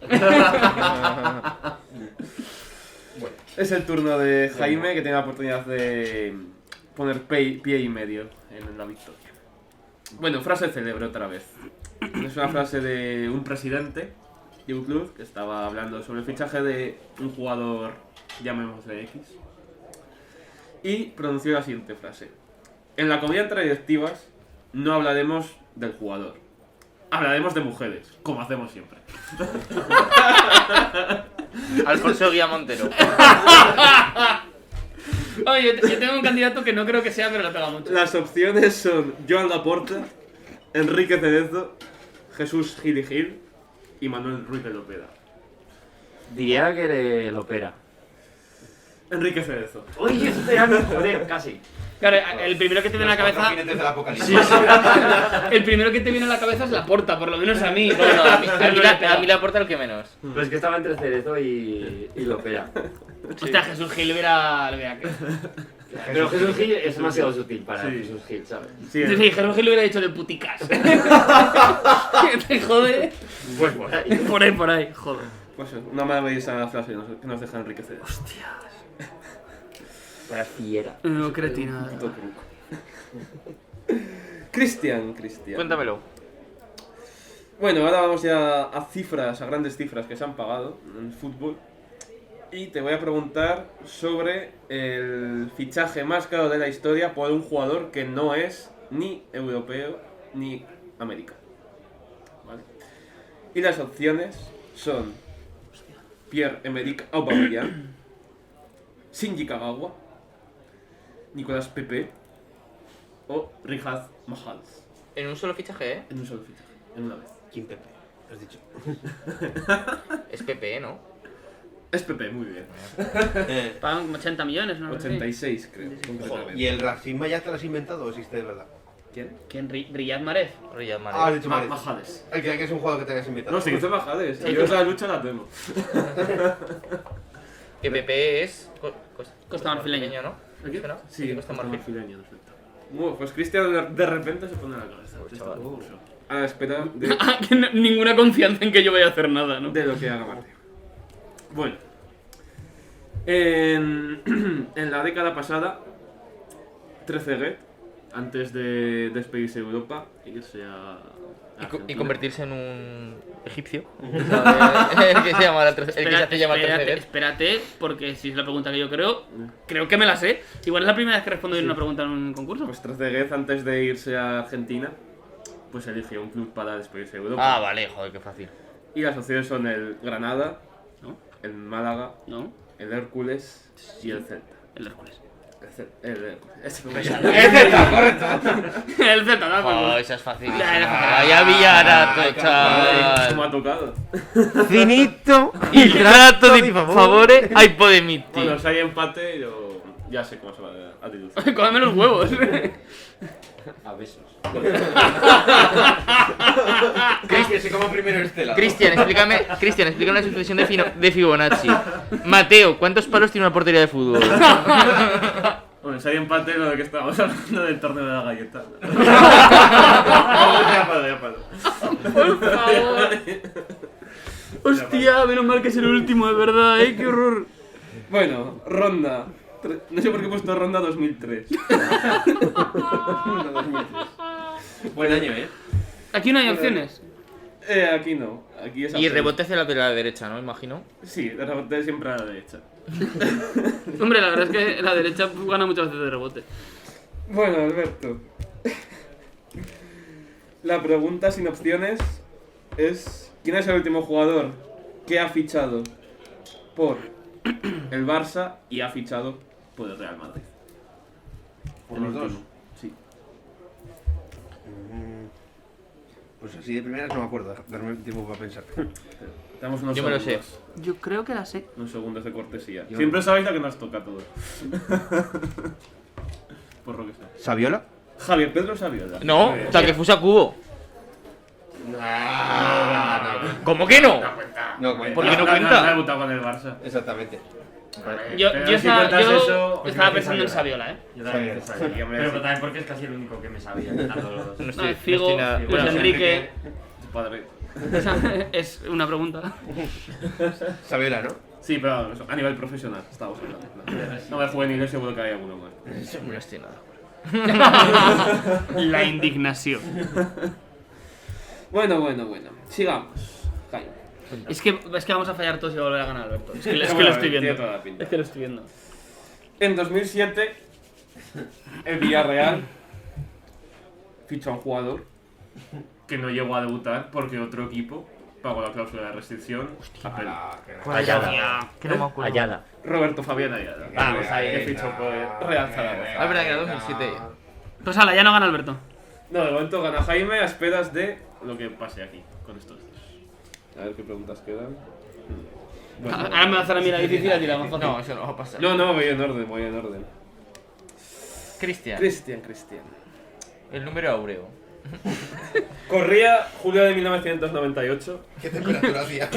Es el turno de Jaime, que tiene la oportunidad de poner pie y medio en la victoria. Bueno, frase célebre otra vez. Es una frase de un presidente de un club que estaba hablando sobre el fichaje de un jugador, llamémosle X, y pronunció la siguiente frase: en la comida entre directivas no hablaremos del jugador, hablaremos de mujeres, como hacemos siempre. Alfonso Guía Montero. Oye, yo tengo un candidato que no creo que sea, pero le pega mucho. Las opciones son Joan Laporta, Enrique Cerezo, Jesús Gil y Gil y Manuel Ruiz de Lopera. Diría que lo opera. Enrique Cerezo. Oye, joder, casi. Claro, el primero que te viene a la cabeza. Jinetes del apocalipsis. El primero que te viene a la cabeza es la porta, por lo menos a mí. Bueno, a mí la aporta lo que menos. Pero es que estaba entre Cerezo y lo opera. Hostia, Jesús Gil le hubiera Pero Jesús Gil es demasiado sutil para Sí. Jesús Gil, ¿sabes? Sí, Sí, Jesús Gil le hubiera dicho de puticas. ¿Te jode? Pues por ahí. Por ahí, joder. pues una maravillosa frase que nos deja Enrique Cerezo. Para fiera. No cretina. Puto truco. Cristian. Cuéntamelo. Bueno, ahora vamos ya a cifras, a grandes cifras que se han pagado en el fútbol. Y te voy a preguntar sobre el fichaje más caro de la historia por un jugador que no es ni europeo ni americano. ¿Vale? Y las opciones son Pierre-Emerick Aubameyang, Shinji Kagawa, Nicolás Pepe o Riyad Mahrez. En un solo fichaje, ¿eh? En un solo fichaje, en una vez. ¿Quién Pepe? ¿Has dicho? Es Pepe, ¿no? Es Pepe, muy bien. Pagan 80 millones, ¿no? 86 creo. concretamente. ¿Y el Rafinha ya te lo has inventado o existe de verdad? ¿Quién? ¿Quién? Riyad Mahrez. Riyad Ah, has Mahrez. dicho Mahrez. Mahrez. El que es un jugador que te hayas inventado. No, sí, hizo Mahrez. Yo esa lucha la tengo. Que Pepe es... Costa Marfileño. ¿no? ¿Aquí? ¿No? Sí, Costa Costa Marfil. Marfileño, perfecto. Bueno, pues Cristian de repente se pone a la cabeza. Pues, Está chaval. confuso. A la espera de, Ah, que ninguna confianza en que yo vaya a hacer nada, ¿no? de lo que haga Marte. Bueno. En la década pasada, Trezeguet, antes de despedirse de Europa, irse a Y Argentina. convertirse en un egipcio. El que se llama el que se hace llamar Trezeguet. Espérate, porque si es la pregunta que yo creo que me la sé. Igual es la primera vez que respondo bien una pregunta en un concurso. Pues Trezeguet, antes de irse a Argentina, pues eligió un club para despedirse de Europa. Ah, vale, joder, qué fácil. Y las opciones son el Granada, ¿No? el Málaga, ¿No? el Hércules y el Celta. El Hércules. El Hércules. ¡Es Celta, correcto! El Celta, ¿no? Oh, esa es fácil. Ya, era fácil. Vaya villarato, ¿Cómo chaval. ha tocado? Finito Il tratto di favore ai Podemitti. Bueno, si hay empate, yo ya sé cómo se va a deducir. Cómeme los huevos. A besos. Que se coma primero este lado. Cristian, explícame la sucesión de Fibonacci. Mateo, ¿cuántos palos tiene una portería de fútbol? Bueno, si hay empate, lo de que estábamos hablando del torneo de la galleta. Ya paro. Por favor. Hostia, menos mal que es el último, de verdad, qué horror. Bueno, ronda. No sé por qué he puesto ronda 2003. Buen año, Aquí no hay opciones. Aquí no. Aquí es Y rebote hacia la de la derecha, ¿no? Imagino. Sí, el rebote siempre a la derecha. Hombre, la verdad es que la derecha gana muchas veces de rebote. Bueno, Alberto. La pregunta sin opciones es: ¿quién es el último jugador que ha fichado por el Barça y ha fichado por el Real Madrid? ¿Por los dos? Sí. Pues así de primeras no me acuerdo, darme tiempo para pensar. Tenemos unos Yo me lo segundos. sé. Yo creo que la sé. Unos segundos de cortesía. Yo Siempre no. sabéis la que nos toca a todos. Por lo que sea. ¿Saviola? Javier Pedro Saviola. No, Takefusa Kubo. ¿Cómo que no? No cuenta. ¿Por qué no No cuenta? ha debutado con el Barça. Exactamente. Yo Pero si estaba, cuentas eso, estaba pensando en Saviola, Yo también Sí, sabía. sí, hombre, Pero sí. también porque es casi el único que me sabía. quitando los- No No, estoy, Figo, no estoy nada. Luis Bueno, Enrique. Tu padre. Es una pregunta. Saviola, ¿no? Sí, pero eso, a nivel profesional estamos hablando. No de juvenil, seguro que hay alguno más. no estoy nada. La indignación. Bueno. Sigamos. Jaime. Es que vamos a fallar todos y va a volver a ganar Alberto. Es que lo Bueno, estoy tiene viendo. toda la pinta. Es que lo estoy viendo. En 2007, el Villarreal fichó a un jugador que no llegó a debutar porque otro equipo pagó la cláusula de restricción a Pelé. Ayala. Que no me acuerdo. Ayala. Roberto Fabián Ayala. Vamos ahí. Que fichó por Real Zaragoza. Ah, es verdad que era 2007 ya. Pues ala, ya no gana Alberto. No, de momento gana Jaime a esperas de lo que pase aquí con estos dos. A ver qué preguntas quedan. Bueno, Ahora me va a hacer a mí la difícil y a ti la más fácil. No, eso no va a pasar. no, voy en orden. Cristian, Cristian. el número áureo. Corría julio de 1998. ¿Qué temperatura hacía?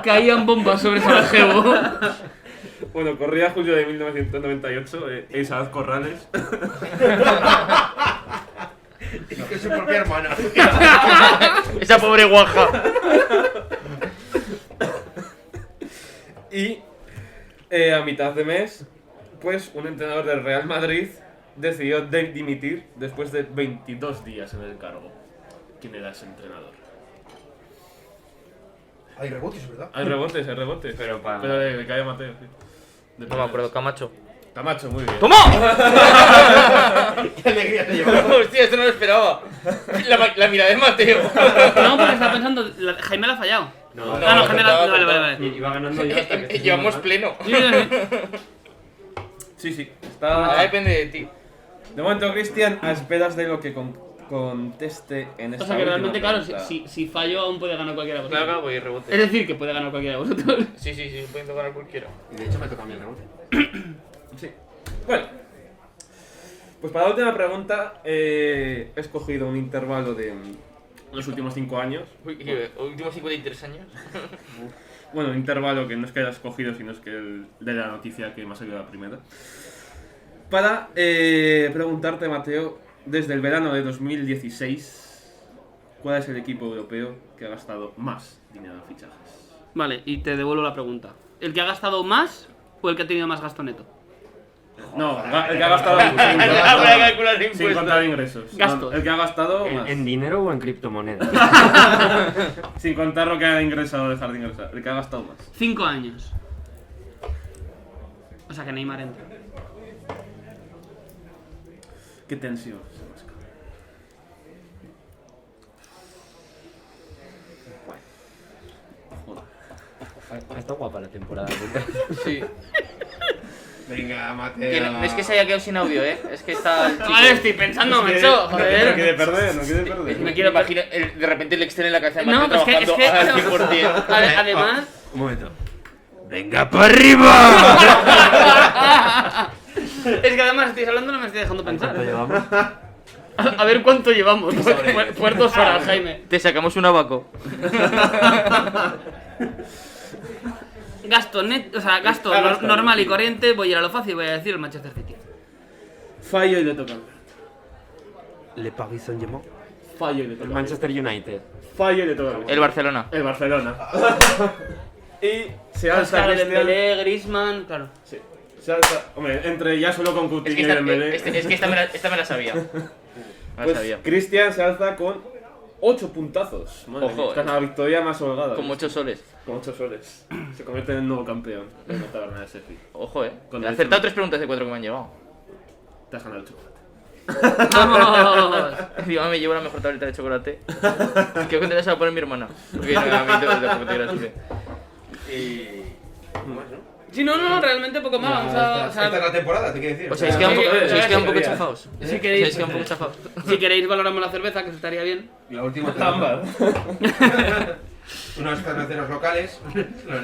Caían bombas sobre Sarajevo. Bueno, corría julio de 1998, Isaac Corrales. Y con su propia hermana. Esa pobre guaja. Y a mitad de mes, pues un entrenador del Real Madrid decidió dimitir después de 22 días en el cargo. ¿Quién era ese entrenador? Hay rebotes, ¿verdad? Hay rebotes. Pero para. Pero le cae a Mateo, sí. De No me acuerdo, Camacho. Camacho, muy bien. ¡Toma! ¡Qué alegría te llevaba! Hostia, esto no lo esperaba. La mirada de Mateo. No, porque estaba pensando. Jaime la ha fallado. No, Ah, no, no, Jaime la. No, vale. Iba ganando yo hasta que. Llevamos pleno. Sí. Ahora Está... depende de ti. De momento, Cristian, a esperas de lo que conteste en esta O sea que realmente, última claro, pregunta. si fallo aún puede ganar cualquiera de vosotros. Claro, voy a Es rebote. decir, que puede ganar cualquiera de vosotros. Sí, pueden tocar cualquiera. Y de hecho me toca a mí el rebote. Sí. Bueno. Pues para la última pregunta he escogido un intervalo de los últimos 5 años. Uy, ¿qué? Últimos 53 años. Bueno, un intervalo que no es que haya escogido, sino es que el de la noticia que me ha salido la primera. Para preguntarte, Mateo, desde el verano de 2016, ¿cuál es el equipo europeo que ha gastado más dinero en fichajes? Vale, y te devuelvo la pregunta. ¿El que ha gastado más o el que ha tenido más gasto neto? No, el que ha gastado Habrá que calcular sin impuestos. contar ingresos. Gasto. No, el que ha gastado más. ¿En dinero o en criptomonedas? Sin contar lo que ha ingresado o dejar de ingresar. El que ha gastado más. 5 años. O sea que Neymar entra. Qué tensión. Sebastián. Ha estado guapa la temporada. Sí. Venga, Mateo. Que no es que se haya quedado sin audio, es que está el chico. Vale, estoy pensando, macho, No joder. quiere perder. Me quiero imaginar de repente el Excel en la cabeza de No, Mateo es que trabajando al 100%. Además, Un momento. ¡Venga para arriba! es que además estáis hablando no me estoy dejando pensar. ¿Cuánto llevamos? A ver cuánto llevamos. Por 2 horas, Jaime. Te sacamos un abaco. Gasto net, o sea, gasto normal y corriente. Voy a ir a lo fácil, voy a decir el Manchester City. Fallo y le toca. Le Paris Saint-Germain. Fallo y le El toca. Manchester United. Fallo y le toca. El Barcelona. El Barcelona. Y se alza Oscar, Cristian. Dembélé, Griezmann, claro. Sí. Se alza. Hombre, entre ya solo con Es Coutinho que y Dembélé. esta me la sabía. Me la Pues sabía. Cristian se alza con 8 puntazos. Madre Ojo, mía, esta es la victoria más holgada. Con muchos soles. Con 8 soles. Se convierte en el nuevo campeón de la taberna de Sheffield. Ojo, Con He acertado 3 preguntas de 4 que me han llevado. Te has ganado el chocolate. ¡Vamos! Encima me llevo la mejor tableta de chocolate. Creo que te la va a poner mi hermana. Porque no me de chocolate gratis. Y... Bueno, Sí, no, realmente poco más. Vamos a, o esta es sea, la temporada, te quiero decir. O sea, es que un poco, Sí, es que un poco sí, chafados. si queréis, Es que un poco chafados. si queréis valoramos la cerveza, que eso estaría bien. Y la última Ámbar. unas cerveceros locales.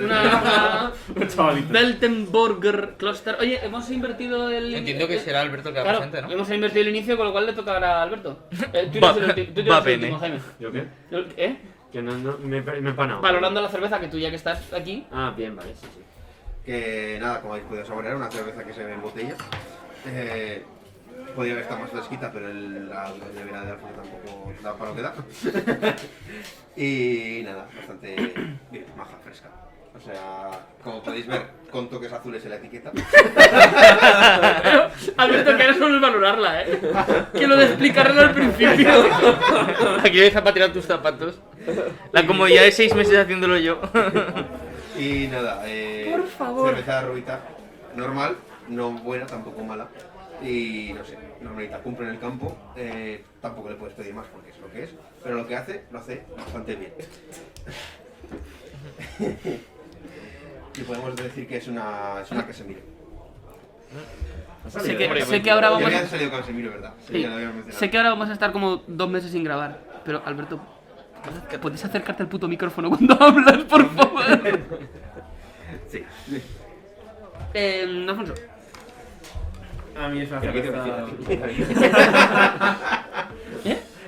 Una Chavalito. Beltenburger Cluster. Oye, hemos invertido el... Entiendo que será Alberto el que la Claro, presente, ¿no? hemos invertido el inicio, con lo cual le tocará a Alberto. Tú Va- eres el último, tú va eres el pene. último, Jaime. ¿Yo qué? ¿Eh? Que no me he empanado. Valorando la cerveza, que tú ya que estás aquí... Ah, bien, vale, sí. Que nada, como habéis podido saborear, una cerveza que se ve en botella. Podría haber estado más fresquita, pero la nevera de Alfonso tampoco da para lo que da. Y nada, bastante bien, maja, fresca. O sea, como podéis ver, con toques azules en la etiqueta. Alberto, que ahora solo es valorarla, ¿eh? Que lo de explicarlo al principio. Aquí vais a patinar tus zapatos. La comodidad de 6 meses haciéndolo yo. Y nada, Por favor. cerveza rubita normal, no buena, tampoco mala. Y no sé, normalita, cumple en el campo, tampoco le puedes pedir más porque es lo que es, pero lo que hace, lo hace bastante bien. Y podemos decir que es una Casemiro. Sé que ahora Ya vamos había a... salido Casemiro, ¿verdad? Sí. Ya lo habíamos mencionado. Sé que ahora vamos a estar como 2 meses sin grabar, pero Alberto, ¿puedes acercarte al puto micrófono cuando hablas, por favor? Sí. Alfonso. A mí es una ¿Qué te cerveza.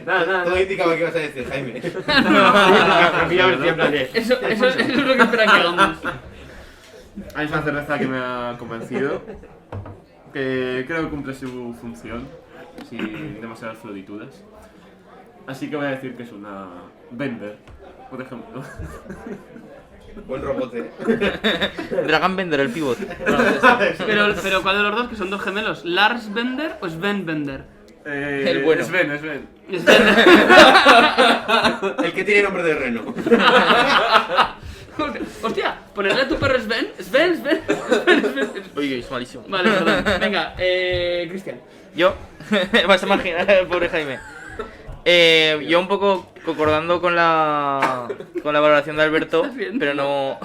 Nada. Todo indicaba que ibas a decir, Jaime. Mira, a ver si en plan de... Eso es lo que esperan que hagamos. A mí es una cerveza que me ha convencido. Que creo que cumple su función. Sin demasiadas florituras. Así que voy a decir que es una Bender, por ejemplo. Buen robote. Dragon Bender, el pivot. Pero ¿cuál de los dos? Que son dos gemelos. ¿Lars Bender o Sven Bender? El bueno. Sven. Sven. El que tiene nombre de reno. Hostia, ponerle a tu perro Sven. Sven. Oye, es malísimo. Vale, perdón. Venga, Cristian. Yo, vas a imaginar al pobre Jaime. Yo un poco concordando con la valoración de Alberto, ¿Estás bien? pero no.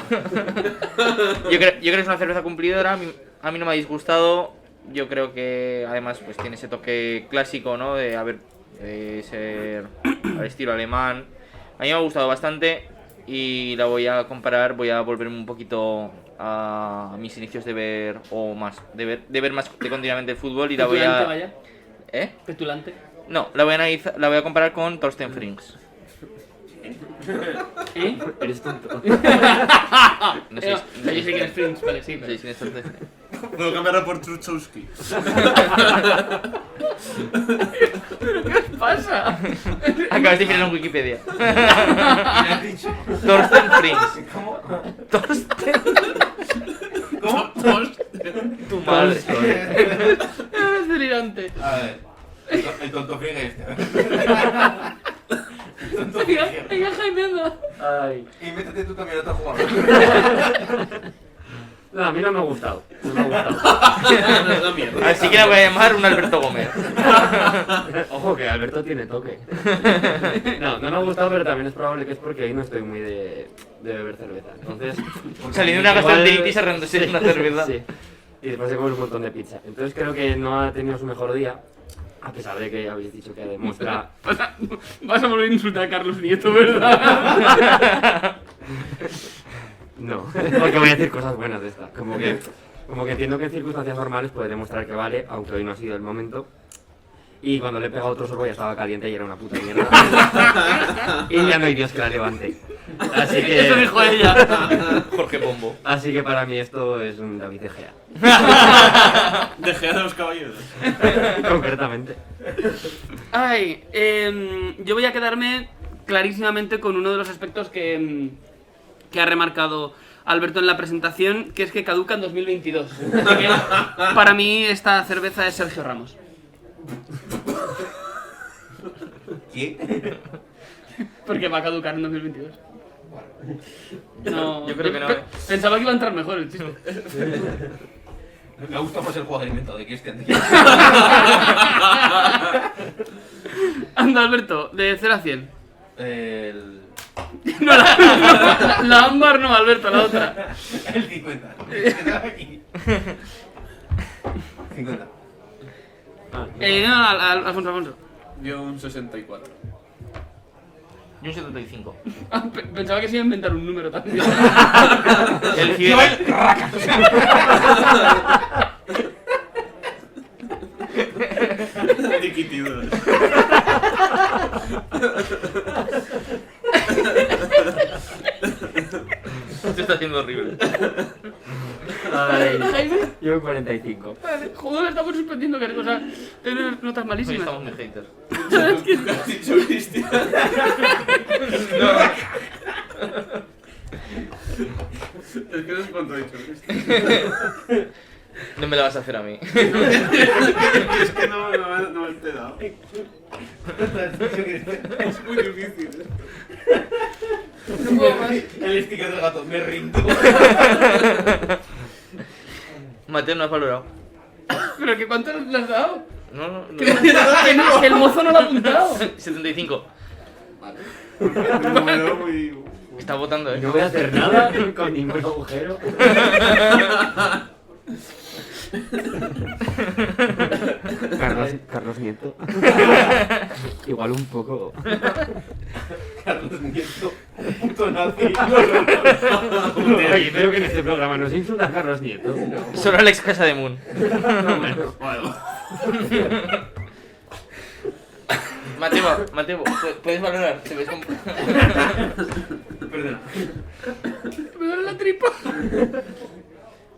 yo creo que es una cerveza cumplidora. A mí no me ha disgustado. Yo creo que además pues tiene ese toque clásico, ¿no? De ser al estilo alemán. A mí me ha gustado bastante y la voy a comparar. Voy a volverme un poquito a mis inicios de ver de ver más continuamente el fútbol y la voy Petulante, a. vaya. ¿Eh? Petulante. No, la voy a comparar con Thorsten Frings. ¿Eh? Eres tonto. No sé. Yo sé que eres Prince, vale, sí, No pero... sé si es Thorsten Frings. Puedo cambiarlo por Truchowski. ¿Qué pasa? Acabas de mirar en Wikipedia. ¿Qué has dicho? Thorsten Frings. ¿Cómo? Thorsten. ¿Cómo? Tu madre. Es delirante. A ver. El tonto friega este. Venga, Jaime, anda. Ay. Y métete tú también a otra jugada. No, a mí no me ha gustado. No me ha gustado. Así que la voy a llamar un Alberto Gómez. Ojo que Alberto tiene toque. No me ha gustado, pero también es probable que es porque ahí no estoy muy de beber cerveza. Entonces, Saliendo de una gastroenteritis arreglándose en una cerveza. Sí. Y después de comer un montón de pizza. Entonces creo que no ha tenido su mejor día. A pesar de que habéis dicho que demuestra... Vas a volver a insultar a Carlos Nieto, ¿verdad? No, porque voy a decir cosas buenas de esta. Como que entiendo que en circunstancias normales puede demostrar que vale, aunque hoy no ha sido el momento. Y cuando le he pegado otro sorbo ya estaba caliente y era una puta mierda. Y ya no hay Dios que la levante. Así que... Eso dijo ella. Jorge Pombo. Así que para mí esto es un David De Gea. De Gea de los caballeros. Concretamente. Ay, yo voy a quedarme clarísimamente con uno de los aspectos que ha remarcado Alberto en la presentación, que es que caduca en 2022. Así que, para mí esta cerveza es Sergio Ramos. ¿Qué? Porque va a caducar en 2022. No, Yo creo que no. Pensaba que iba a entrar mejor el chiste. Me gusta más el juego alimentado de Cristian. Anda, Alberto, de 0 a 100. El... No, la ámbar no, Alberto, la otra. El 50. Aquí. 50. No, Alfonso. Dio un 64. Y un 75. Pensaba que se iba a inventar un número también. El Fidel. Liquitidos. Esto está siendo horrible. Ay, Jaime, yo un 45. joder, estamos suspendiendo que cosa. Tener notas Hoy malísimas. estamos muy haters. ¿Qué has dicho, Cristian? Es que no es cuanto he dicho, Cristian. No me la vas a hacer a mí. Es que no te he dado. Es muy difícil. No puedo más. El sticker del gato, me rindo. Mateo, no has valorado. ¿Pero que cuánto le has dado? No. Que el mozo no lo ha apuntado. 75. Un número muy... Está votando, No voy a hacer nada con ningún agujero. Carlos Nieto. Igual un poco. Carlos Nieto, puto nazi. Oye, creo que en este programa nos insulta Carlos Nieto. Solo Alex Casa de Moon. Mateo, puedes valorar. Te ves como... Perdona. Me duele la tripa.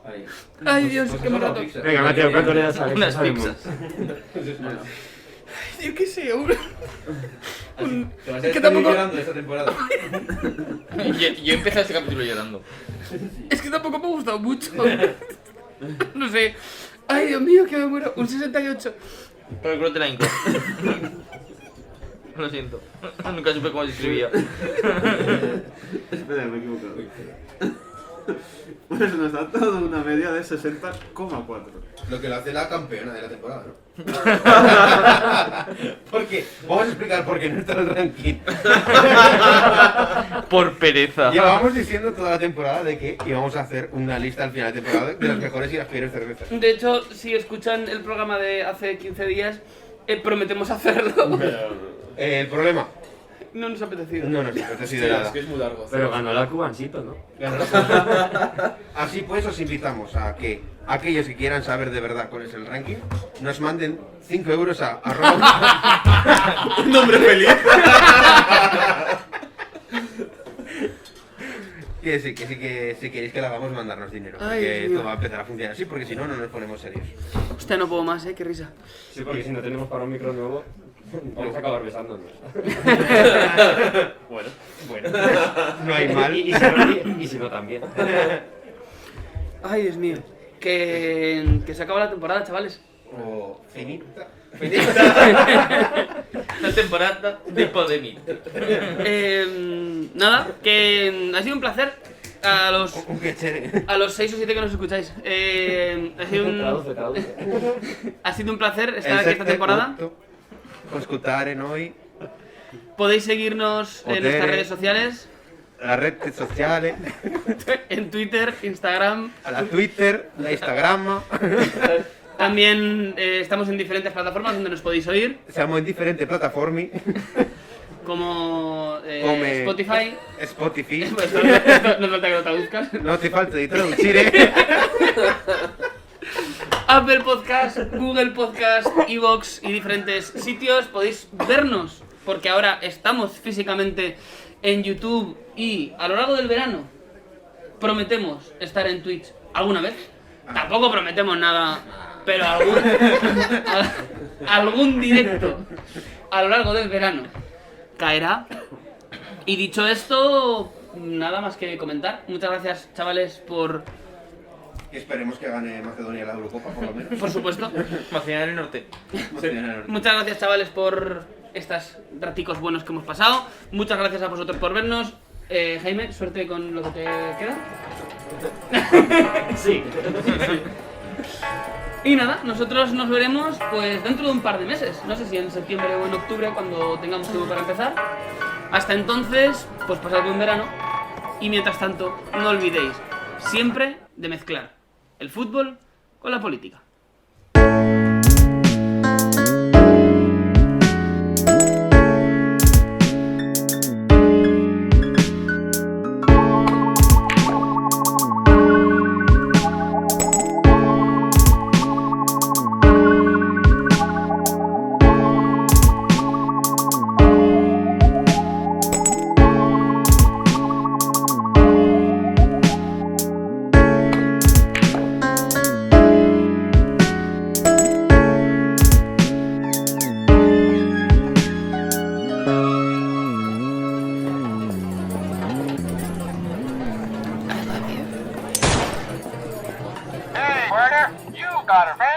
Ahí. Ay, Dios, Pues qué eso mal no, rato. pizza. Venga, Mateo, ¿cuánto le das a Unas Alexa pizzas. Yo qué sé, un... Te vas Es a que estar tampoco- llorando esta temporada. Yo empecé este capítulo llorando. Es que tampoco me ha gustado mucho. No sé. Ay, Dios mío, que me muero. Un 68. Pero el culo te la hinco. Lo siento. Nunca supe cómo se escribía. Espera, me he equivocado. Pues nos da todo una media de 60,4. Lo que lo hace la campeona de la temporada, ¿no? Porque, vamos a explicar por qué no está en el ranking. Por pereza. Llevábamos diciendo toda la temporada de que íbamos a hacer una lista al final de temporada de las mejores y las peores cervezas. De hecho, si escuchan el programa de hace 15 días, prometemos hacerlo. El problema, No nos ha apetecido. no nos ha sido Sí, nada. es que es muy largo. Pero ganó la Cubancito, ¿no? Así pues, os invitamos a que aquellos que quieran saber de verdad cuál es el ranking, nos manden 5 euros a arroba... Un nombre feliz. Que sí, que si queréis que la hagamos, mandarnos dinero. Ay, Porque Dios esto mío. va a empezar a funcionar así, porque si no, no nos ponemos serios. Hostia, no puedo más, qué risa. Sí, porque si no tenemos para un micro nuevo, vamos a acabar besándonos. Bueno. No hay mal. Y si no, también. Ay, Dios mío. Que se acaba la temporada, chavales. O finita. La temporada de Podemit. Nada, que ha sido un placer a los Un quechere. 6 o 7 que nos escucháis. Traduce. Ha sido un placer estar aquí esta temporada. Ascoltare noi, Podéis seguirnos en Poder. nuestras redes sociales, la red sociale, en Twitter, Instagram. la Twitter, la Instagram. También estamos en diferentes plataformas donde nos podéis oír, Siamo in differenti piattaforme como come Spotify. Spotify. Esto no falta que lo traduzcas. No ti falta di traducire. Apple Podcast, Google Podcast, Evox y diferentes sitios. Podéis vernos, porque ahora estamos físicamente en YouTube y a lo largo del verano prometemos estar en Twitch alguna vez. Tampoco prometemos nada, pero algún directo a lo largo del verano caerá. Y dicho esto, nada más que comentar. Muchas gracias, chavales, por... Esperemos que gane Macedonia la Eurocopa, por lo menos. Por supuesto. Macedonia del Norte. Macedonia del Norte. Muchas gracias, chavales, por estos raticos buenos que hemos pasado. Muchas gracias a vosotros por vernos. Jaime, suerte con lo que te queda. Sí. Y nada, nosotros nos veremos pues dentro de un par de meses. No sé si en septiembre o en octubre, cuando tengamos tiempo para empezar. Hasta entonces, pues pasad buen verano. Y mientras tanto, no olvidéis siempre de mezclar el fútbol con la política. Hey, partner, you got her, man.